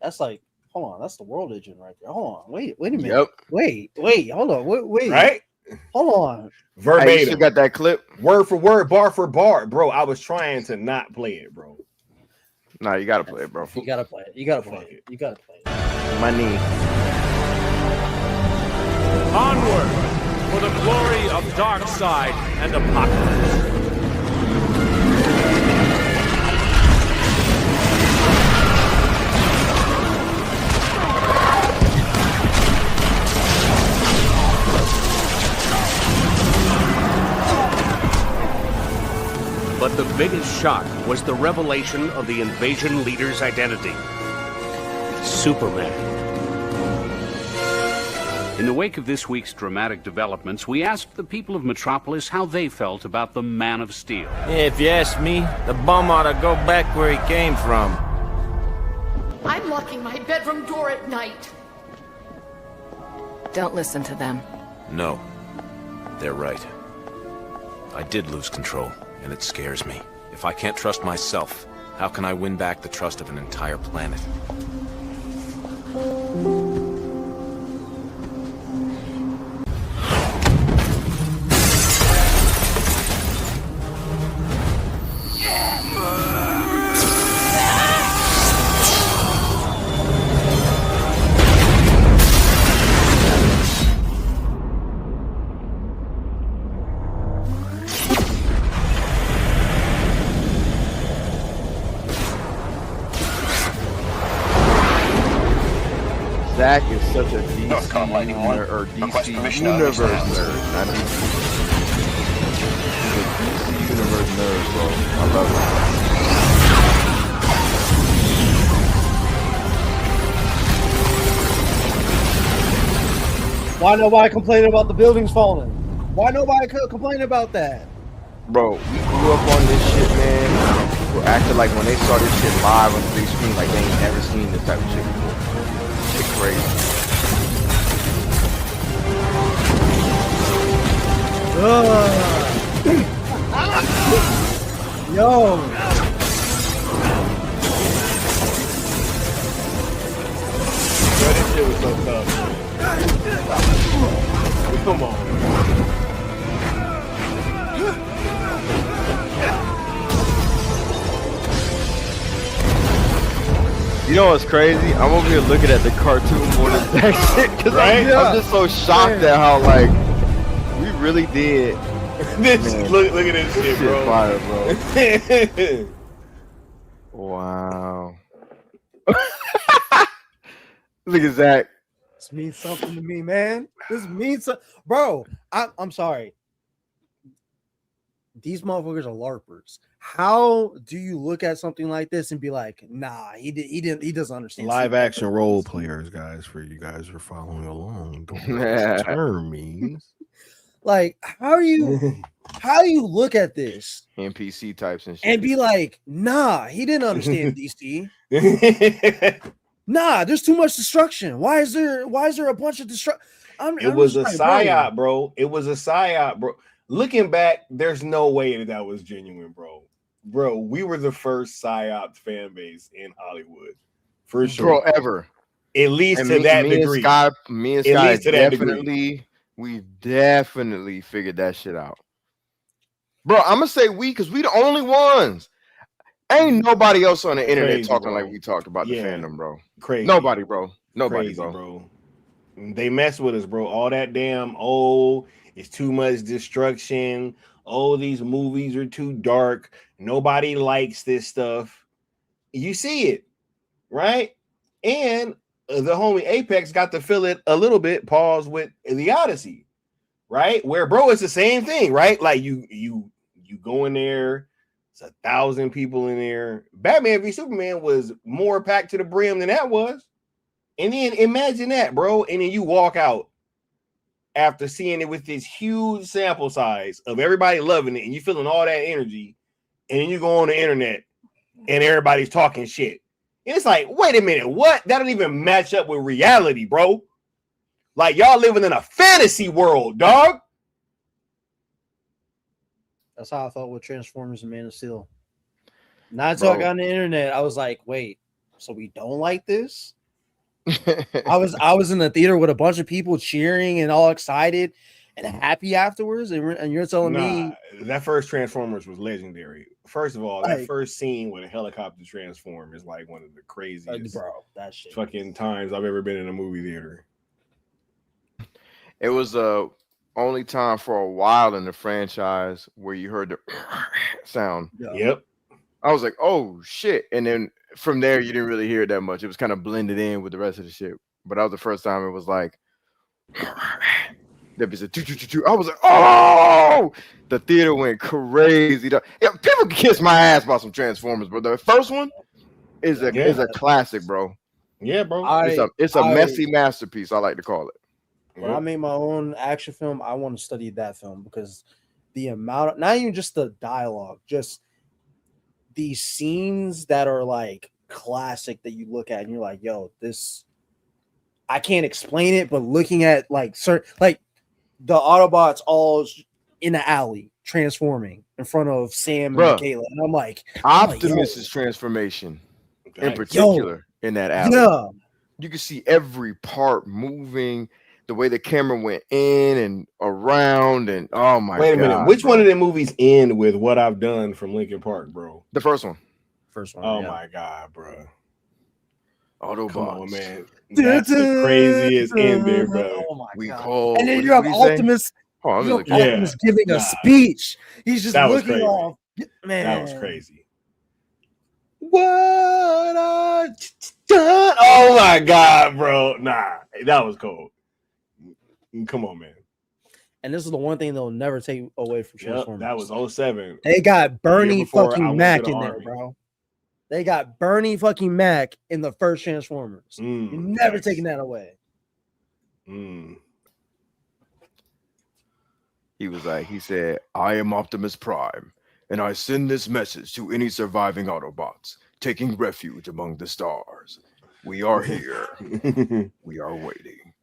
[SPEAKER 5] that's like, hold on, that's the World Agent right there. Hold on, wait a minute.
[SPEAKER 3] Yep.
[SPEAKER 5] Wait, hold on, wait.
[SPEAKER 2] Right.
[SPEAKER 5] Hold on.
[SPEAKER 2] Verbatim.
[SPEAKER 3] Hey, you still got that clip?
[SPEAKER 2] Word for word, bar for bar. Bro, I was trying to not play it, bro.
[SPEAKER 3] Nah, you gotta play it, bro.
[SPEAKER 5] You gotta play it. You gotta play it.
[SPEAKER 3] My knee.
[SPEAKER 6] Onward for the glory of Darkseid and Apocalypse. But the biggest shock was the revelation of the invasion leader's identity. Superman. In the wake of this week's dramatic developments, we asked the people of Metropolis how they felt about the Man of Steel.
[SPEAKER 7] If you ask me, the bum ought to go back where he came from.
[SPEAKER 8] I'm locking my bedroom door at night.
[SPEAKER 9] Don't listen to them.
[SPEAKER 7] No, they're right. I did lose control, and it scares me. If I can't trust myself, how can I win back the trust of an entire planet?
[SPEAKER 3] Zack is such a DC DC universe nerd, not DC. He's a DC universe nerd, bro. I love
[SPEAKER 5] it. Why nobody complaining about the buildings falling? Why nobody complain about that?
[SPEAKER 3] Bro, we grew up on this shit, man. People acted like when they saw this shit live on the big screen, like they ain't never seen this type of shit before. Shit crazy.
[SPEAKER 5] Yo.
[SPEAKER 2] Bro, this shit was so tough. Come on.
[SPEAKER 3] You know what's crazy? I'm over here looking at the cartoon more than that shit because I'm just so shocked at how like we really did.
[SPEAKER 2] Look at this shit, bro.
[SPEAKER 3] Fire, bro. Wow. Look at Zach.
[SPEAKER 5] This means something to me, man. This means something, bro. I'm sorry. These motherfuckers are LARPers. How do you look at something like this and be like, nah, he doesn't understand?
[SPEAKER 2] Live action role players, guys, for you guys who are following along. Don't know what the term means.
[SPEAKER 5] Like, how do you look at this
[SPEAKER 3] NPC types and shit
[SPEAKER 5] and be like, nah, he didn't understand DC. Nah, there's too much destruction. Why is there a bunch of destruction?
[SPEAKER 2] It was a psyop, bro. It was a psyop, bro. Looking back, there's no way that was genuine, bro. Bro, we were the first psyop fan base in Hollywood, for sure,
[SPEAKER 3] bro, ever.
[SPEAKER 2] At least to that degree.
[SPEAKER 3] Me and Sky we definitely figured that shit out, bro. I'm gonna say we because we the only ones. Ain't nobody else on the internet
[SPEAKER 2] Crazy,
[SPEAKER 3] talking
[SPEAKER 2] bro.
[SPEAKER 3] like we talked about the fandom, bro.
[SPEAKER 2] Crazy.
[SPEAKER 3] Nobody, bro. Nobody,
[SPEAKER 2] Crazy,
[SPEAKER 3] bro.
[SPEAKER 2] They mess with us, bro. All that damn it's too much destruction. Oh, these movies are too dark. Nobody likes this stuff. You see it, right? And the homie Apex got to feel it a little bit. Pause with the Odyssey, right? Where, bro, it's the same thing, right? Like you go in there. It's 1,000 people in there. Batman v Superman was more packed to the brim than that was. And then imagine that, bro. And then you walk out after seeing it with this huge sample size of everybody loving it, and you feeling all that energy. And then you go on the internet and everybody's talking shit. And it's like, wait a minute, what? That don't even match up with reality, bro. Like, y'all living in a fantasy world, dog.
[SPEAKER 5] That's how I felt with Transformers and Man of Steel. Not until I got on the internet, I was like, wait, so we don't like this? I was in the theater with a bunch of people cheering and all excited and happy afterwards, and you're telling me
[SPEAKER 2] that first Transformers was legendary. First of all, that
[SPEAKER 5] like,
[SPEAKER 2] first scene with a helicopter transform is like one of the craziest
[SPEAKER 5] that shit
[SPEAKER 2] fucking times I've ever been in a movie theater.
[SPEAKER 3] It was only time for a while in the franchise where you heard the sound.
[SPEAKER 2] Yep.
[SPEAKER 3] I was like, oh shit. And then from there you didn't really hear it that much. It was kind of blended in with the rest of the shit. But that was the first time it was like there was a I was like, oh, the theater went crazy. Yeah, people kiss my ass about some Transformers, but the first one is a classic, bro.
[SPEAKER 2] Yeah, bro.
[SPEAKER 3] It's a messy masterpiece, I like to call it.
[SPEAKER 5] When I make my own action film, I want to study that film because the amount of, not even just the dialogue, just these scenes that are like classic that you look at and you're like, yo, this, I can't explain it, but looking at like certain, like the Autobots all in the alley transforming in front of Sam and Kayla, and I'm like,
[SPEAKER 3] Optimus's transformation in particular in that alley. Yeah, you can see every part moving. The way the camera went in and around, and oh my god!
[SPEAKER 2] Wait a minute, which one of them movies end with "What I've Done" from Linkin Park, bro?
[SPEAKER 3] The first one.
[SPEAKER 2] Oh my god, bro!
[SPEAKER 3] Autobots.
[SPEAKER 2] Come on, man. That's the craziest ending, bro.
[SPEAKER 5] Oh my god!
[SPEAKER 3] Call,
[SPEAKER 5] and then you have Optimus. Optimus giving a speech. He's just looking off. Man,
[SPEAKER 2] that was crazy. What I done? Oh my god, bro! Nah, that was cold. Come on, man.
[SPEAKER 5] And this is the one thing they'll never take away from Transformers.
[SPEAKER 2] That was 07.
[SPEAKER 5] They got Bernie fucking Mac in there, bro. They got Bernie fucking Mac in the first Transformers. You're never taking that away.
[SPEAKER 3] He said, I am Optimus Prime, and I send this message to any surviving Autobots taking refuge among the stars. We are here. We are waiting.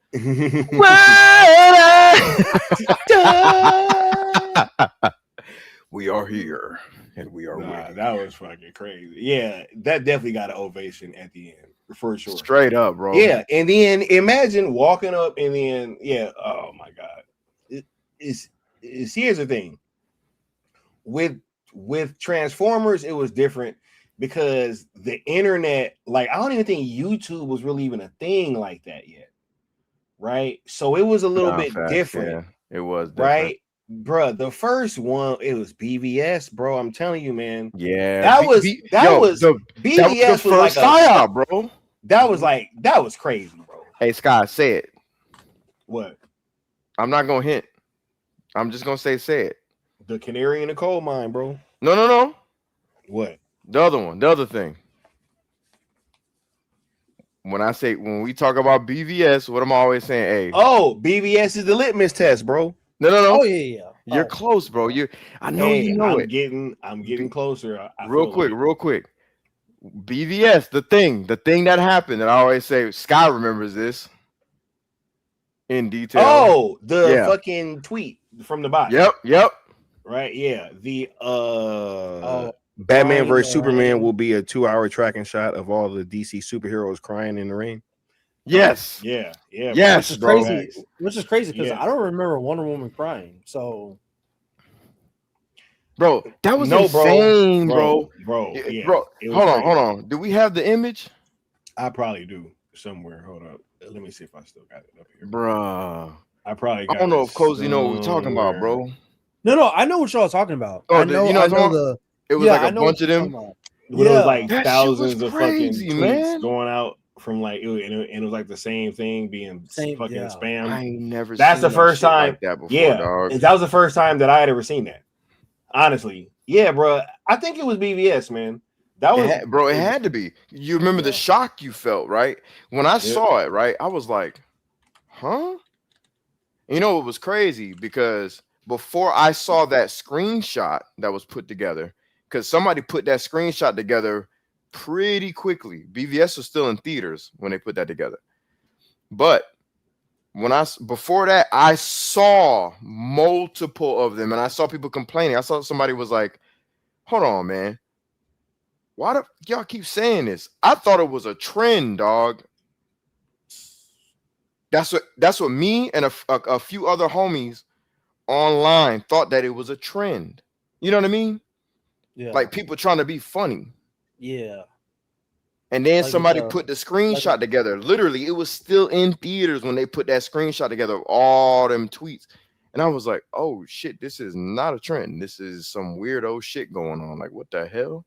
[SPEAKER 3] We are here and we are waiting.
[SPEAKER 2] That was fucking crazy. Yeah, that definitely got an ovation at the end for sure.
[SPEAKER 3] Straight up, bro.
[SPEAKER 2] Yeah, and then imagine walking up and then oh my god. Here's the thing. With Transformers, it was different because the internet, like I don't even think YouTube was really even a thing like that yet. Right, so it was a little bit different.
[SPEAKER 3] Yeah, it was different.
[SPEAKER 2] Right, bro. The first one, it was BVS, bro. I'm telling you, man.
[SPEAKER 3] Yeah,
[SPEAKER 2] that was BVS
[SPEAKER 3] was like psyop, bro.
[SPEAKER 2] That was crazy, bro.
[SPEAKER 3] Hey, Scott, say it.
[SPEAKER 2] What?
[SPEAKER 3] I'm not gonna hint. I'm just gonna say it.
[SPEAKER 2] The canary in the coal mine, bro.
[SPEAKER 3] No.
[SPEAKER 2] What?
[SPEAKER 3] The other one. The other thing. When we talk about BVS, what I'm always saying, hey.
[SPEAKER 2] Oh, BVS is the litmus test, bro.
[SPEAKER 3] No.
[SPEAKER 5] Oh yeah.
[SPEAKER 3] You're close, bro. I know you know it.
[SPEAKER 2] I'm getting closer.
[SPEAKER 3] Real quick. BVS, the thing that happened, and I always say, Sky remembers this in detail.
[SPEAKER 2] Oh, the fucking tweet from the bot.
[SPEAKER 3] Yep.
[SPEAKER 2] Right, yeah. The Batman vs Superman will be a 2-hour tracking shot of all the DC superheroes crying in the rain.
[SPEAKER 3] Yes.
[SPEAKER 2] Yeah.
[SPEAKER 3] Yes,
[SPEAKER 5] which is crazy because I don't remember Wonder Woman crying. So
[SPEAKER 3] Bro, that was
[SPEAKER 2] No,
[SPEAKER 3] insane,
[SPEAKER 2] bro.
[SPEAKER 3] Yeah,
[SPEAKER 2] Yeah,
[SPEAKER 3] bro,
[SPEAKER 2] it was
[SPEAKER 3] hold on,
[SPEAKER 2] crazy.
[SPEAKER 3] hold on. Do we have the image?
[SPEAKER 2] I probably do somewhere. Hold up. Let me see if I still got it up here.
[SPEAKER 3] Bruh.
[SPEAKER 2] I probably
[SPEAKER 3] I
[SPEAKER 2] got
[SPEAKER 3] don't know
[SPEAKER 2] it
[SPEAKER 3] if Cozy know what we're talking about,
[SPEAKER 2] somewhere.
[SPEAKER 3] bro.
[SPEAKER 5] No, I know what y'all are talking about.
[SPEAKER 3] Oh,
[SPEAKER 5] I know
[SPEAKER 3] you know what I'm talking
[SPEAKER 5] the.
[SPEAKER 3] It was
[SPEAKER 5] Yeah,
[SPEAKER 3] like
[SPEAKER 5] I
[SPEAKER 3] a
[SPEAKER 5] know what
[SPEAKER 3] bunch of
[SPEAKER 5] you're talking
[SPEAKER 3] them.
[SPEAKER 5] about.
[SPEAKER 2] When it was
[SPEAKER 5] Yeah,
[SPEAKER 2] like
[SPEAKER 3] That shit was
[SPEAKER 2] thousands of fucking
[SPEAKER 3] crazy,
[SPEAKER 2] tweets
[SPEAKER 3] man.
[SPEAKER 2] going out from like, and it was like the same thing being
[SPEAKER 5] Same,
[SPEAKER 2] fucking
[SPEAKER 5] yeah.
[SPEAKER 2] spammed.
[SPEAKER 3] I ain't never
[SPEAKER 2] That's
[SPEAKER 3] seen
[SPEAKER 2] the
[SPEAKER 3] no
[SPEAKER 2] first
[SPEAKER 3] shit
[SPEAKER 2] time.
[SPEAKER 3] like that before,
[SPEAKER 2] Yeah,
[SPEAKER 3] dog.
[SPEAKER 2] that was the first time that I had ever seen that. Honestly, yeah, bro. I think it was BVS, man. That was,
[SPEAKER 3] It had to be. You remember the
[SPEAKER 5] Yeah.
[SPEAKER 3] shock you felt, right? When I
[SPEAKER 2] yeah.
[SPEAKER 3] saw it, right? I was like, huh? You know, it was crazy because before I saw that screenshot that was put together, because somebody put that screenshot together pretty quickly. BVS was still in theaters when they put that together. But before that, I saw multiple of them and I saw people complaining. I saw somebody was like, hold on, man. Why do y'all keep saying this? I thought it was a trend, dog. That's what me and a few other homies online thought that it was a trend. You know what I mean?
[SPEAKER 5] Yeah.
[SPEAKER 3] Like people trying to be funny.
[SPEAKER 5] Yeah.
[SPEAKER 3] And then
[SPEAKER 5] Like
[SPEAKER 3] somebody
[SPEAKER 5] the-
[SPEAKER 3] put the screenshot together. Literally, it was still in theaters when they put that screenshot together of all them tweets. And I was like, oh shit, this is not a trend. This is some weirdo shit going on. Like, what the hell?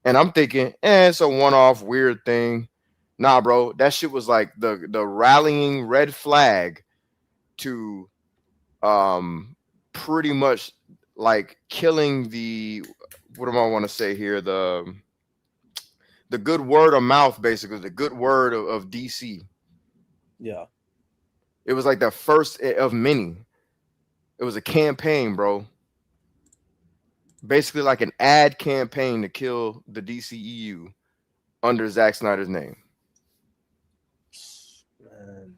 [SPEAKER 3] And I'm thinking, it's a one-off weird thing. Nah, bro, that shit was like the rallying red flag to pretty much like killing the, what do I want to say here? The good word of mouth, basically, the good word of DC.
[SPEAKER 5] Yeah.
[SPEAKER 3] It was like the first of many. It was a campaign, bro. Basically like an ad campaign to kill the DCEU under Zack Snyder's name.
[SPEAKER 5] Man.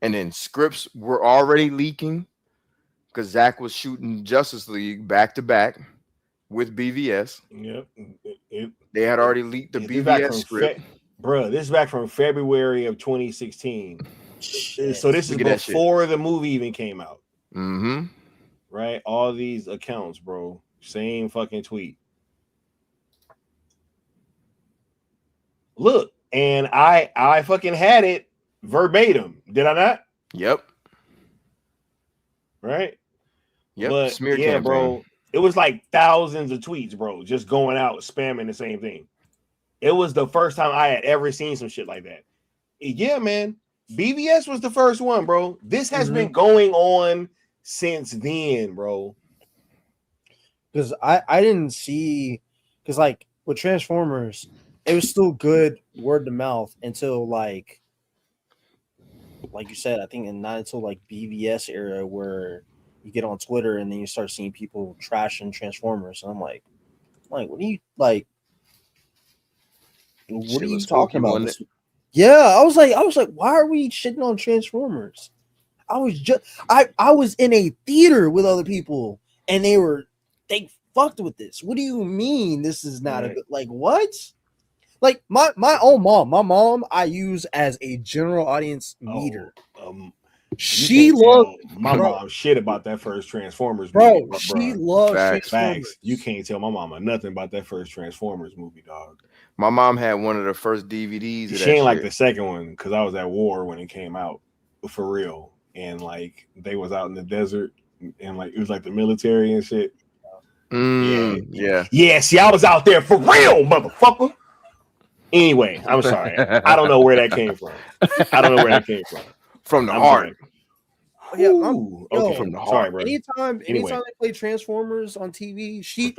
[SPEAKER 3] And then scripts were already leaking because Zack was shooting Justice League back to back with BVS.
[SPEAKER 2] Yep.
[SPEAKER 3] They had already leaked the BVS script.
[SPEAKER 2] Bro, this is back from February of 2016.
[SPEAKER 5] Shit.
[SPEAKER 2] So this is
[SPEAKER 3] Look at that shit.
[SPEAKER 2] before the movie even came out.
[SPEAKER 3] Mm-hmm.
[SPEAKER 2] Right? All these accounts, bro. Same fucking tweet. Look, and I fucking had it verbatim. Did I not?
[SPEAKER 3] Yep.
[SPEAKER 2] Right?
[SPEAKER 3] Yep.
[SPEAKER 2] But
[SPEAKER 3] Smear
[SPEAKER 2] yeah,
[SPEAKER 3] campaign.
[SPEAKER 2] bro. It was like thousands of tweets, bro, just going out spamming the same thing. It was the first time I had ever seen some shit like that. Yeah, man. BVS was the first one, bro. This has been going on since then, bro.
[SPEAKER 5] Because I didn't see, because like with Transformers, it was still good word to mouth until like you said, I think, and not until like BVS era where you get on Twitter and then you start seeing people trashing Transformers, and I'm like, what are you like? What
[SPEAKER 3] Shit
[SPEAKER 5] are you
[SPEAKER 3] was
[SPEAKER 5] talking
[SPEAKER 3] spooky,
[SPEAKER 5] about?
[SPEAKER 3] wasn't it?
[SPEAKER 5] Yeah, I was like, why are we shitting on Transformers? I was in a theater with other people, and they fucked with this. What do you mean this is not a good, like, what? Like my own mom, I use as a general audience meter. She loved
[SPEAKER 2] my mom shit about that first Transformers
[SPEAKER 5] movie,
[SPEAKER 2] bro.
[SPEAKER 5] She loves
[SPEAKER 3] Facts.
[SPEAKER 5] Transformers.
[SPEAKER 2] You can't tell my mama nothing about that first Transformers movie, dog.
[SPEAKER 3] My mom had one of the first DVDs of
[SPEAKER 2] she
[SPEAKER 3] that
[SPEAKER 2] ain't
[SPEAKER 3] shit.
[SPEAKER 2] like the second one because I was at war when it came out, for real. And like they was out in the desert and like it was like the military and shit.
[SPEAKER 3] Yeah.
[SPEAKER 2] See, I was out there for real, motherfucker. Anyway, I'm sorry. I don't know where that came from.
[SPEAKER 3] From the heart.
[SPEAKER 5] Yeah,
[SPEAKER 2] okay.
[SPEAKER 3] From the heart.
[SPEAKER 2] Sorry, bro.
[SPEAKER 5] Anytime they play Transformers on TV, she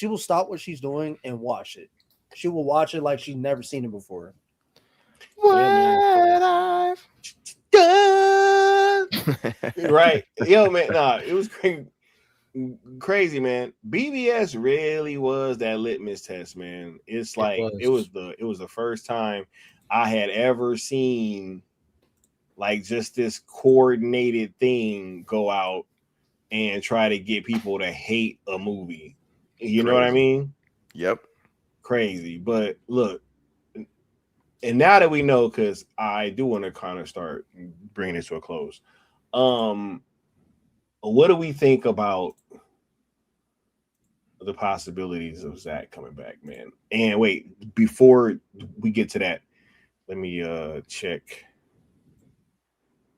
[SPEAKER 5] will stop what she's doing and watch it. She will watch it like she's never seen it before.
[SPEAKER 3] What I've
[SPEAKER 2] done. Right. Yo, man. Nah, it was crazy, man. BVS really was that litmus test, man. It's like it was the first time I had ever seen like just this coordinated thing go out and try to get people to hate a movie. You know what I mean?
[SPEAKER 3] Yep.
[SPEAKER 2] Crazy. But look, and now that we know, because I do want to kind of start bringing this to a close. What do we think about the possibilities of Zack coming back, man. And wait, before we get to that, let me check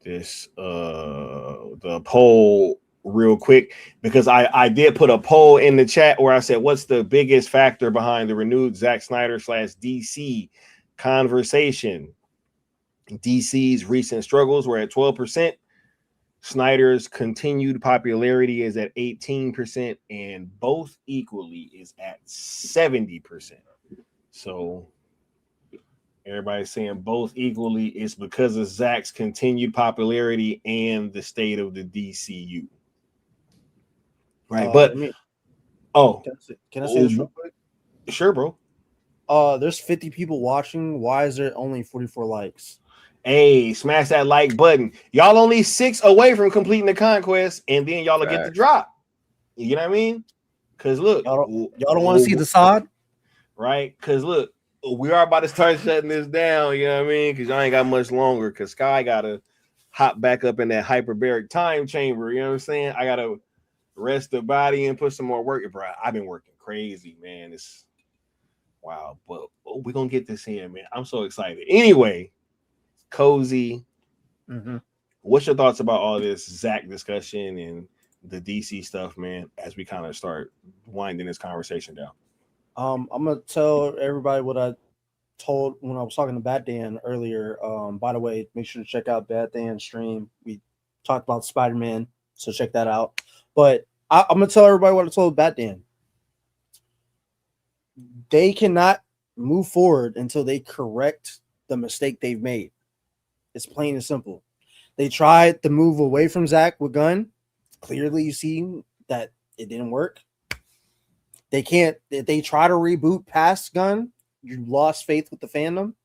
[SPEAKER 2] this the poll real quick, because I did put a poll in the chat where I said, what's the biggest factor behind the renewed Zack Snyder / DC conversation? DC's recent struggles were at 12%. Snyder's continued popularity is at 18%, and both equally is at 70%. So everybody's saying both equally is because of Zack's continued popularity and the state of the DCU. Right. But
[SPEAKER 5] can I say this real quick?
[SPEAKER 2] Sure, bro.
[SPEAKER 5] There's 50 people watching. Why is there only 44 likes?
[SPEAKER 2] Hey, smash that like button. Y'all only 6 away from completing the conquest, and then y'all will get the drop. You know what I mean? Because look,
[SPEAKER 5] y'all don't want to see the sod,
[SPEAKER 2] right? Because look, we are about to start shutting this down. You know what I mean? Because y'all ain't got much longer. Because Sky gotta hop back up in that hyperbaric time chamber. You know what I'm saying? I gotta rest the body and put some more work. Bro, I've been working crazy, man. It's wow, but we're gonna get this in, man. I'm so excited. Anyway. Cozy, what's your thoughts about all this Zack discussion and the DC stuff, man, as we kind of start winding this conversation down?
[SPEAKER 5] I'm gonna tell everybody what I told when I was talking to Bat Dan earlier. By the way, make sure to check out Bat Dan's stream. We talked about Spider-Man, so check that out. But I'm gonna tell everybody what I told Bat Dan. They cannot move forward until they correct the mistake they've made. It's plain and simple. They tried to move away from Zack with Gunn. Clearly, you see that it didn't work. They can't. They try to reboot past Gunn. You lost faith with the fandom.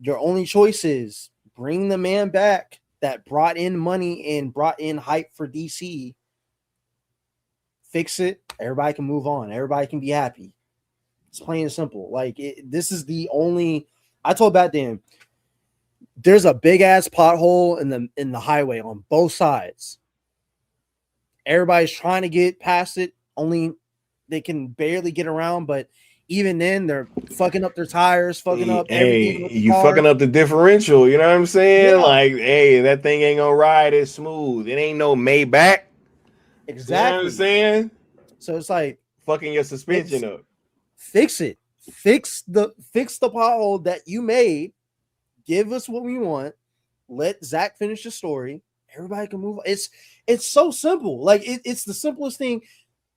[SPEAKER 5] Your only choice is bring the man back that brought in money and brought in hype for DC. Fix it. Everybody can move on. Everybody can be happy. It's plain and simple. Like this is the only. I told Bat Dan. There's a big ass pothole in the highway on both sides. Everybody's trying to get past it. Only they can barely get around, but even then they're fucking up their tires, fucking up everything.
[SPEAKER 2] Hey, you fucking up the differential. You know what I'm saying?
[SPEAKER 5] Yeah.
[SPEAKER 2] Like, hey, that thing ain't gonna ride as smooth. It ain't no Maybach.
[SPEAKER 5] Exactly.
[SPEAKER 2] You know what I'm saying?
[SPEAKER 5] So it's like
[SPEAKER 2] fucking your suspension up.
[SPEAKER 5] Fix it. Fix the pothole that you made. Give us what we want. Let Zack finish the story. Everybody can move on. It's so simple. Like it's the simplest thing.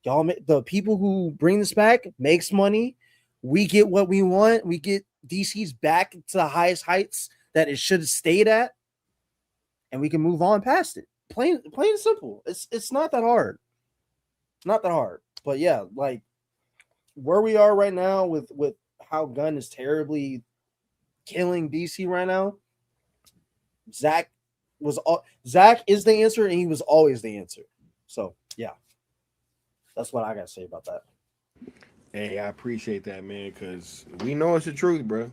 [SPEAKER 5] Y'all, the people who bring this back makes money. We get what we want. We get DC's back to the highest heights that it should have stayed at, and we can move on past it. Plain and simple. It's not that hard. Not that hard. But yeah, like where we are right now with how Gunn is terribly killing DC right now. Zack is the answer, and he was always the answer. So yeah, that's what I gotta say about that.
[SPEAKER 2] Hey, I appreciate that, man, because we know it's the truth, bro.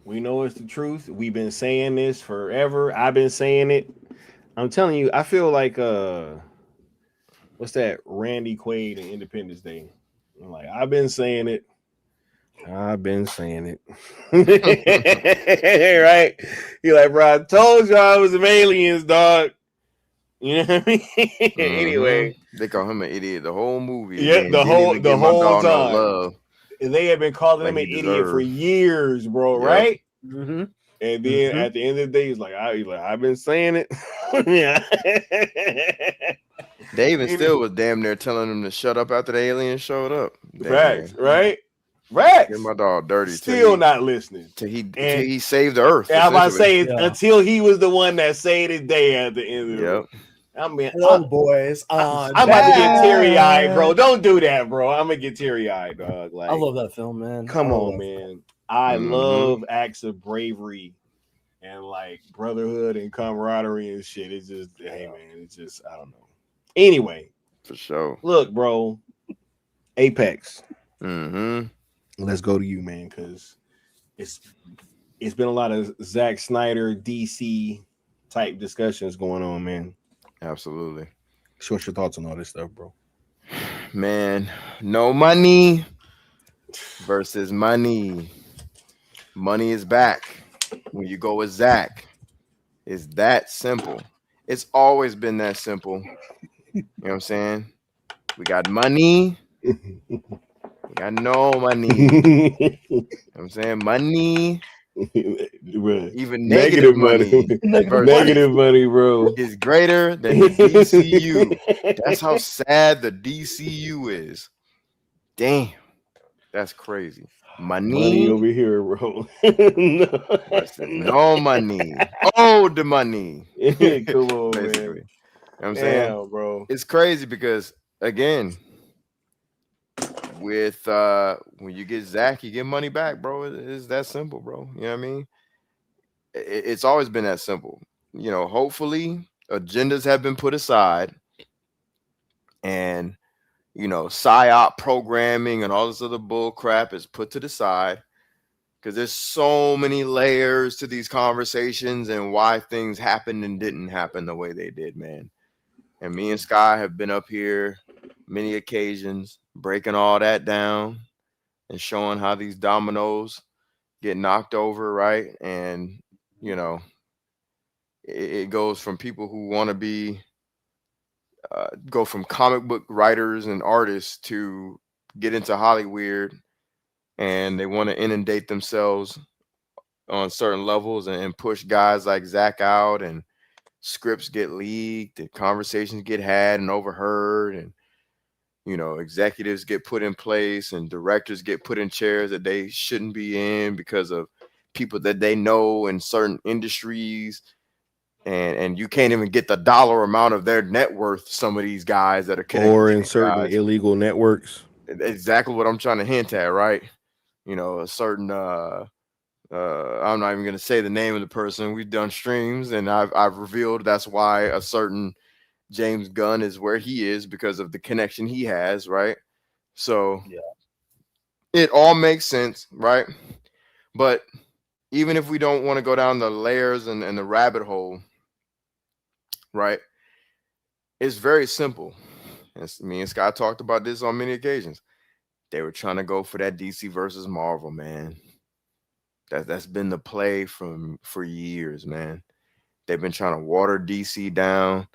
[SPEAKER 2] We know it's the truth. We've been saying this forever. I've been saying it. I'm telling you, I feel like what's that? Randy Quaid in Independence Day. I'm like, I've been saying it. I've been saying it. Right? He like, bro, I told y'all I was some aliens, dog. You know what I mean? Anyway.
[SPEAKER 3] They call him an idiot the whole movie.
[SPEAKER 2] Yeah, the whole time.
[SPEAKER 3] No love.
[SPEAKER 2] They have been calling him an idiot for years, bro, right?
[SPEAKER 5] Mm-hmm.
[SPEAKER 2] And then at the end of the day, he's like, I've been saying it. Yeah.
[SPEAKER 3] They even still was damn near telling him to shut up after the aliens showed up.
[SPEAKER 2] Facts, right? Facts.
[SPEAKER 3] Get my dog dirty.
[SPEAKER 2] Still not listening.
[SPEAKER 3] Till he saved the earth.
[SPEAKER 2] I'm about to say until he was the one that saved the day at the end of it. I mean,
[SPEAKER 5] boys.
[SPEAKER 2] I'm about to get teary-eyed, bro. Don't do that, bro. I'm gonna get teary-eyed, dog. Like,
[SPEAKER 5] I love that film, man.
[SPEAKER 2] Come on, man. I love acts of bravery and like brotherhood and camaraderie and shit. It's just, hey, man. It's just, I don't know. Anyway,
[SPEAKER 3] for sure.
[SPEAKER 2] Look, bro. Apex.
[SPEAKER 3] Mm-hmm.
[SPEAKER 2] Let's go to you, man, because it's been a lot of Zack Snyder DC type discussions going on, man.
[SPEAKER 3] Absolutely.
[SPEAKER 2] So what's your thoughts on all this stuff, bro?
[SPEAKER 3] Man, no money versus money. Money is back. When you go with Zack, it's that simple. It's always been that simple. You know what I'm saying? We got money. We got no money. You know what I'm saying? Money,
[SPEAKER 2] Bruh.
[SPEAKER 3] even negative money
[SPEAKER 2] Negative money, bro.
[SPEAKER 3] is greater than the DCU. That's how sad the DCU is. Damn, that's crazy.
[SPEAKER 2] Money over
[SPEAKER 3] Money
[SPEAKER 2] here, bro.
[SPEAKER 3] versus no money. Oh, the money.
[SPEAKER 2] Come on,
[SPEAKER 3] Basically.
[SPEAKER 2] man.
[SPEAKER 3] You know what I'm saying?
[SPEAKER 2] Damn, bro.
[SPEAKER 3] It's crazy because again, with when you get Zack, you get money back, bro. It's that simple, bro. You know what I mean? It's always been that simple. You know, hopefully agendas have been put aside and you know, PSYOP programming and all this other bull crap is put to the side because there's so many layers to these conversations and why things happened and didn't happen the way they did, man. And me and Sky have been up here many occasions breaking all that down and showing how these dominoes get knocked over, right? And, you know, it goes from people who want to be go from comic book writers and artists to get into Hollywood, and they want to inundate themselves on certain levels and push guys like Zack out, and scripts get leaked and conversations get had and overheard, and you know, executives get put in place and directors get put in chairs that they shouldn't be in because of people that they know in certain industries. And you can't even get the dollar amount of their net worth. Some of these guys that are connected
[SPEAKER 2] Or
[SPEAKER 3] to
[SPEAKER 2] in
[SPEAKER 3] these
[SPEAKER 2] certain
[SPEAKER 3] guys.
[SPEAKER 2] illegal networks.
[SPEAKER 3] Exactly what I'm trying to hint at, right? You know, a certain I'm not even gonna say the name of the person. We've done streams and I've revealed that's why a certain James Gunn is where he is because of the connection he has, right? So
[SPEAKER 5] Yeah,
[SPEAKER 3] it all makes sense, right? But even if we don't want to go down the layers and the rabbit hole, right? It's very simple. And me and Scott talked about this on many occasions. They were trying to go for that DC versus Marvel, man. That's been the play for years, man. They've been trying to water DC down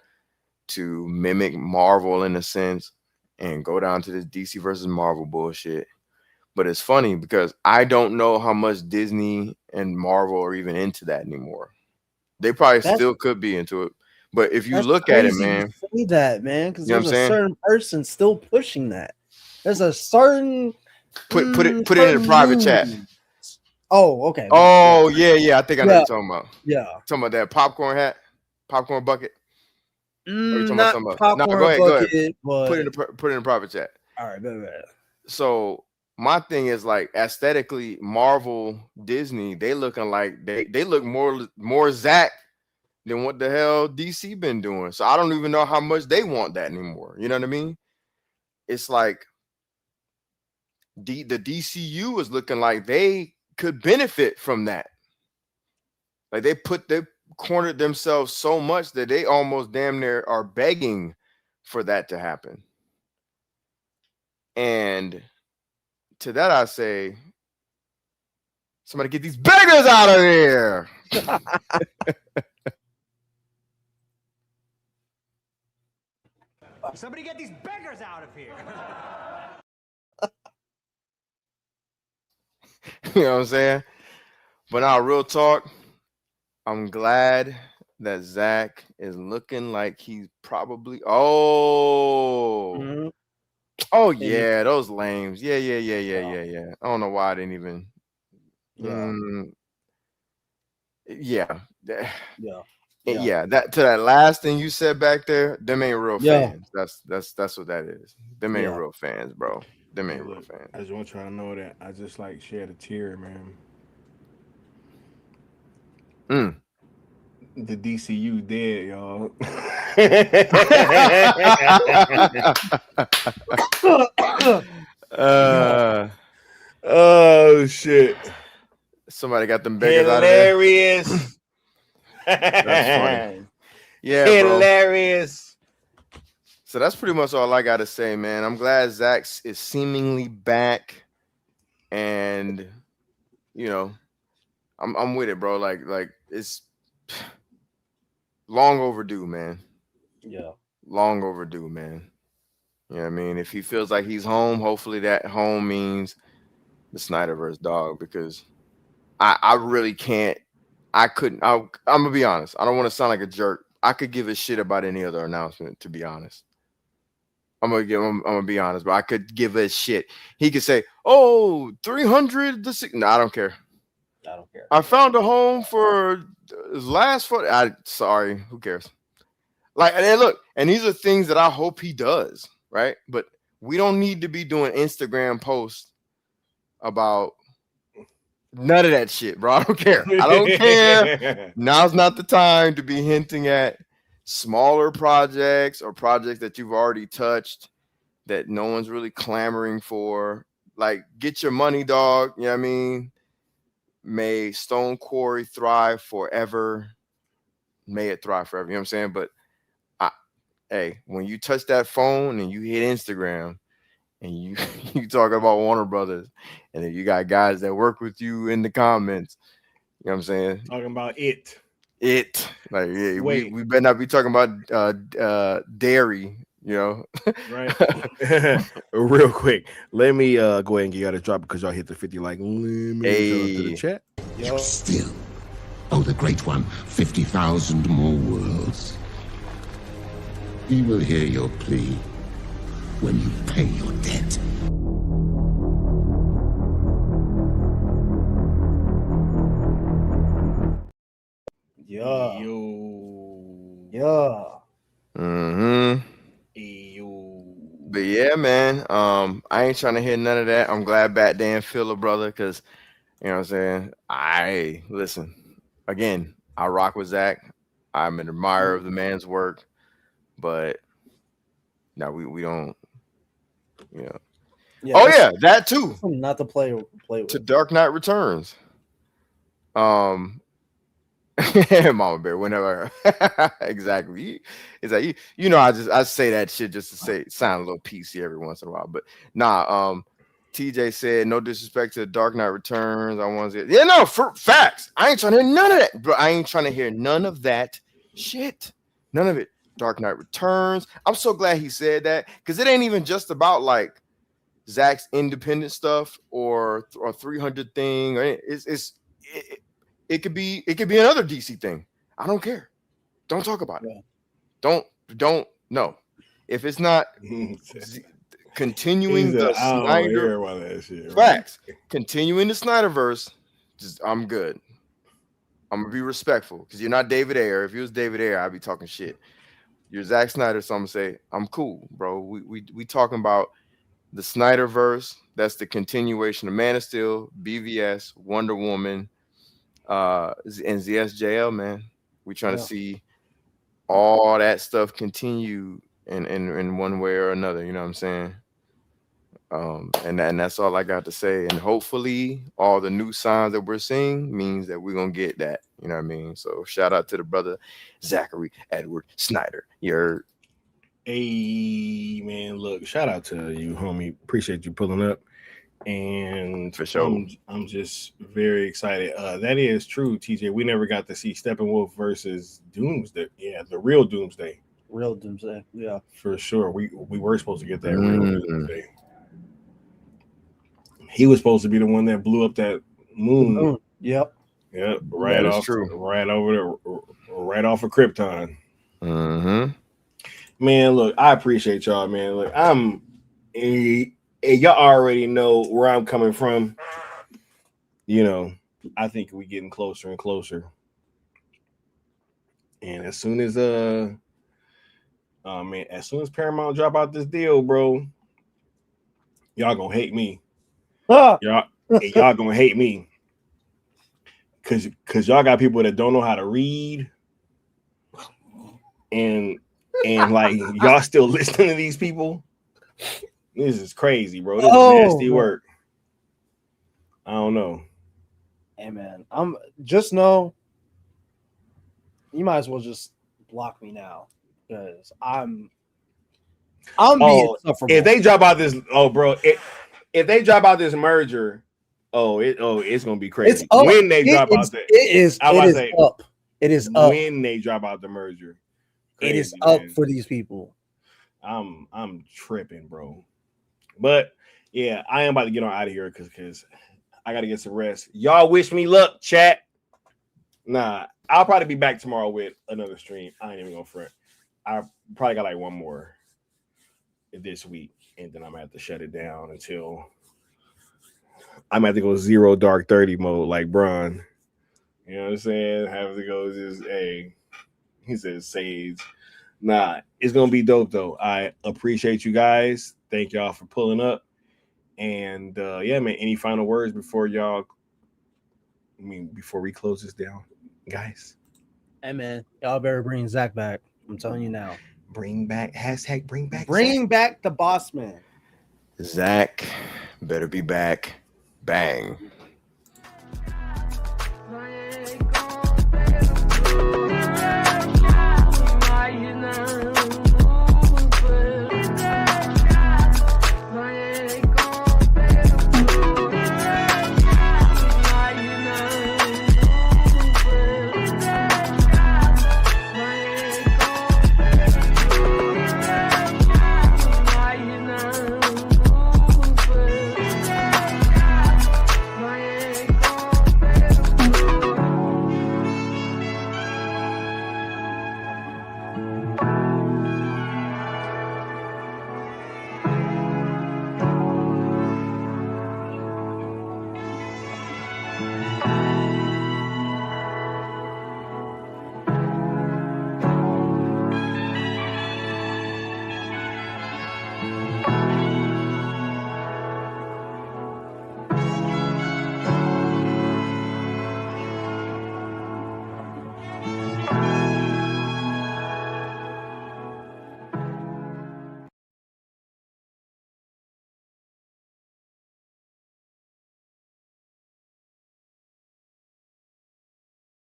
[SPEAKER 3] to mimic Marvel in a sense and go down to this DC versus Marvel bullshit. But it's funny because I don't know how much Disney and Marvel are even into that anymore. They probably still could be into it. But if you look at it, man,
[SPEAKER 5] to say that, man, because
[SPEAKER 3] you know what
[SPEAKER 5] there's
[SPEAKER 3] I'm
[SPEAKER 5] a
[SPEAKER 3] saying?
[SPEAKER 5] certain person still pushing that. There's a certain
[SPEAKER 3] Put it in the private chat.
[SPEAKER 5] Oh, okay.
[SPEAKER 3] Oh, yeah. I think I know what you're talking about.
[SPEAKER 5] Yeah.
[SPEAKER 3] Talking about that popcorn hat, popcorn bucket.
[SPEAKER 5] Not
[SPEAKER 3] No,
[SPEAKER 5] popcorn
[SPEAKER 3] go ahead.
[SPEAKER 5] bucket, but
[SPEAKER 3] Put it in the private chat.
[SPEAKER 5] all right, better.
[SPEAKER 3] So my thing is like aesthetically, Marvel, Disney, they looking like they look more Zack than what the hell DC been doing. So I don't even know how much they want that anymore. You know what I mean? It's like the DCU is looking like they could benefit from that. Like they cornered themselves so much that they almost damn near are begging for that to happen. And to that I say, somebody get these beggars out of here.
[SPEAKER 9] Somebody get these beggars out of here.
[SPEAKER 3] You know what I'm saying? But now, real talk, I'm glad that Zack is looking like he's probably
[SPEAKER 5] Mm-hmm.
[SPEAKER 3] Oh yeah, those lames. Yeah. I don't know why I didn't even. Yeah. That to that last thing you said back there, them ain't real fans. That's what that is. Them ain't real fans, bro. Them ain't real fans.
[SPEAKER 2] I just want y'all to know that I just like shed a tear, man. The DCU dead, y'all. Oh shit!
[SPEAKER 3] Somebody got them beggars out of there. Hilarious. That's funny. Yeah,
[SPEAKER 2] hilarious.
[SPEAKER 3] Bro. So that's pretty much all I gotta say, man. I'm glad Zack is seemingly back, and you know, I'm with it, bro. Like it's long overdue, man.
[SPEAKER 5] Yeah.
[SPEAKER 3] Long overdue, man. You know what I mean? If he feels like he's home, hopefully that home means the Snyderverse, dog, because I really can't. I couldn't. I'm gonna be honest. I don't want to sound like a jerk. I could give a shit about any other announcement, to be honest. I'm gonna be honest, but I could give a shit. He could say, "Oh, 300 the six." No, I don't care.
[SPEAKER 5] I don't care.
[SPEAKER 3] I found a home for his last photo. Sorry, who cares? Like, and look, and these are things that I hope he does, right? But we don't need to be doing Instagram posts about none of that shit, bro. I don't care. I don't care. Now's not the time to be hinting at smaller projects or projects that you've already touched that no one's really clamoring for. Like, get your money, dog. You know what I mean? May Stone Quarry thrive forever. May it thrive forever. You know what I'm saying? But hey, when you touch that phone and you hit Instagram and you you talk about Warner Brothers, and then you got guys that work with you in the comments, you know what I'm saying?
[SPEAKER 2] Talking about it.
[SPEAKER 3] Like, yeah,
[SPEAKER 2] Wait.
[SPEAKER 3] we better not be talking about dairy, you know.
[SPEAKER 2] Right. Real quick, let me go ahead and get y'all to drop because y'all hit the 50 like limit. Shout out to the chat.
[SPEAKER 10] You still owe the Great One 50,000 more worlds. He will hear your plea when you pay your debt.
[SPEAKER 5] Yeah.
[SPEAKER 2] Yo.
[SPEAKER 3] Mm-hmm. But yeah, man. I ain't trying to hear none of that. I'm glad Bat Dan feel a brother, because you know what I'm saying. I listen again. I rock with Zack. I'm an admirer of the man's work, but no, we don't. You know.
[SPEAKER 5] Yeah,
[SPEAKER 3] Oh yeah, that too.
[SPEAKER 5] Not to play with.
[SPEAKER 3] To Dark Knight Returns. Mama Bear, whenever exactly. It's like you know, I say that shit just to say sound a little PC every once in a while. But nah, TJ said no disrespect to Dark Knight Returns. I want to yeah, no, for facts. I ain't trying to hear none of that, bro. I ain't trying to hear none of that shit. None of it. Dark Knight Returns. I'm so glad he said that, because it ain't even just about like Zack's independent stuff or 300 thing. It could be another DC thing. I don't care. Don't talk about it. Don't no. If it's not continuing the Snyder facts, continuing the Snyderverse, I'm good. I'm gonna be respectful, because you're not David Ayer. If you was David Ayer, I'd be talking shit. You're Zack Snyder, so I'm gonna say I'm cool, bro. We talking about the Snyderverse. That's the continuation of Man of Steel, BVS, Wonder Woman, and ZSJL, man. We trying to see all that stuff continue in one way or another. You know what I'm saying? And that's all I got to say. And hopefully, all the new signs that we're seeing means that we're gonna get that. You know what I mean? So shout out to the brother Zachary Edward Snyder. You're
[SPEAKER 2] Hey man, look, shout out to you, homie. Appreciate you pulling up. And
[SPEAKER 3] for sure.
[SPEAKER 2] I'm just very excited. That is true, TJ. We never got to see Steppenwolf versus Doomsday. Yeah, the real Doomsday.
[SPEAKER 5] Real Doomsday. Yeah.
[SPEAKER 2] For sure. We were supposed to get that real Doomsday. He was supposed to be the one that blew up that moon.
[SPEAKER 5] Yep.
[SPEAKER 2] Yep. Right off of Krypton.
[SPEAKER 3] Mm-hmm.
[SPEAKER 2] Man, look, I appreciate y'all, man. Look, y'all already know where I'm coming from. You know, I think we're getting closer and closer. And as soon as Paramount drop out this deal, bro, y'all gonna hate me. Y'all gonna hate me. Cause y'all got people that don't know how to read. And like y'all still listening to these people. This is crazy, bro. This is nasty work. I don't know.
[SPEAKER 5] Hey man, I'm just know you might as well just block me now, because I'm I'm being
[SPEAKER 2] Oh,
[SPEAKER 5] insufferable.
[SPEAKER 2] if they drop out this, if they drop out this merger, it's gonna be crazy.
[SPEAKER 5] It's up.
[SPEAKER 2] When they drop out
[SPEAKER 5] It is up. It is up.
[SPEAKER 2] When they drop out the merger,
[SPEAKER 5] It is
[SPEAKER 2] crazy,
[SPEAKER 5] up
[SPEAKER 2] man.
[SPEAKER 5] for these people.
[SPEAKER 2] I'm tripping, bro. But yeah, I am about to get on out of here because I gotta get some rest. Y'all wish me luck, chat. Nah, I'll probably be back tomorrow with another stream. I ain't even gonna front. I probably got like one more this week, and then I'm gonna have to shut it down until I'm gonna have to go 0 dark 30 mode like Bron. You know what I'm saying? Have to go just he says Sage. Nah, it's gonna be dope though. I appreciate you guys. Thank y'all for pulling up. And yeah, man, any final words before before we close this down, guys?
[SPEAKER 5] Hey man, y'all better bring Zack back. I'm telling you now.
[SPEAKER 2] Bring back #bring back.
[SPEAKER 5] Bring
[SPEAKER 2] Zack.
[SPEAKER 5] back the boss man.
[SPEAKER 3] Zack better be back. Bang.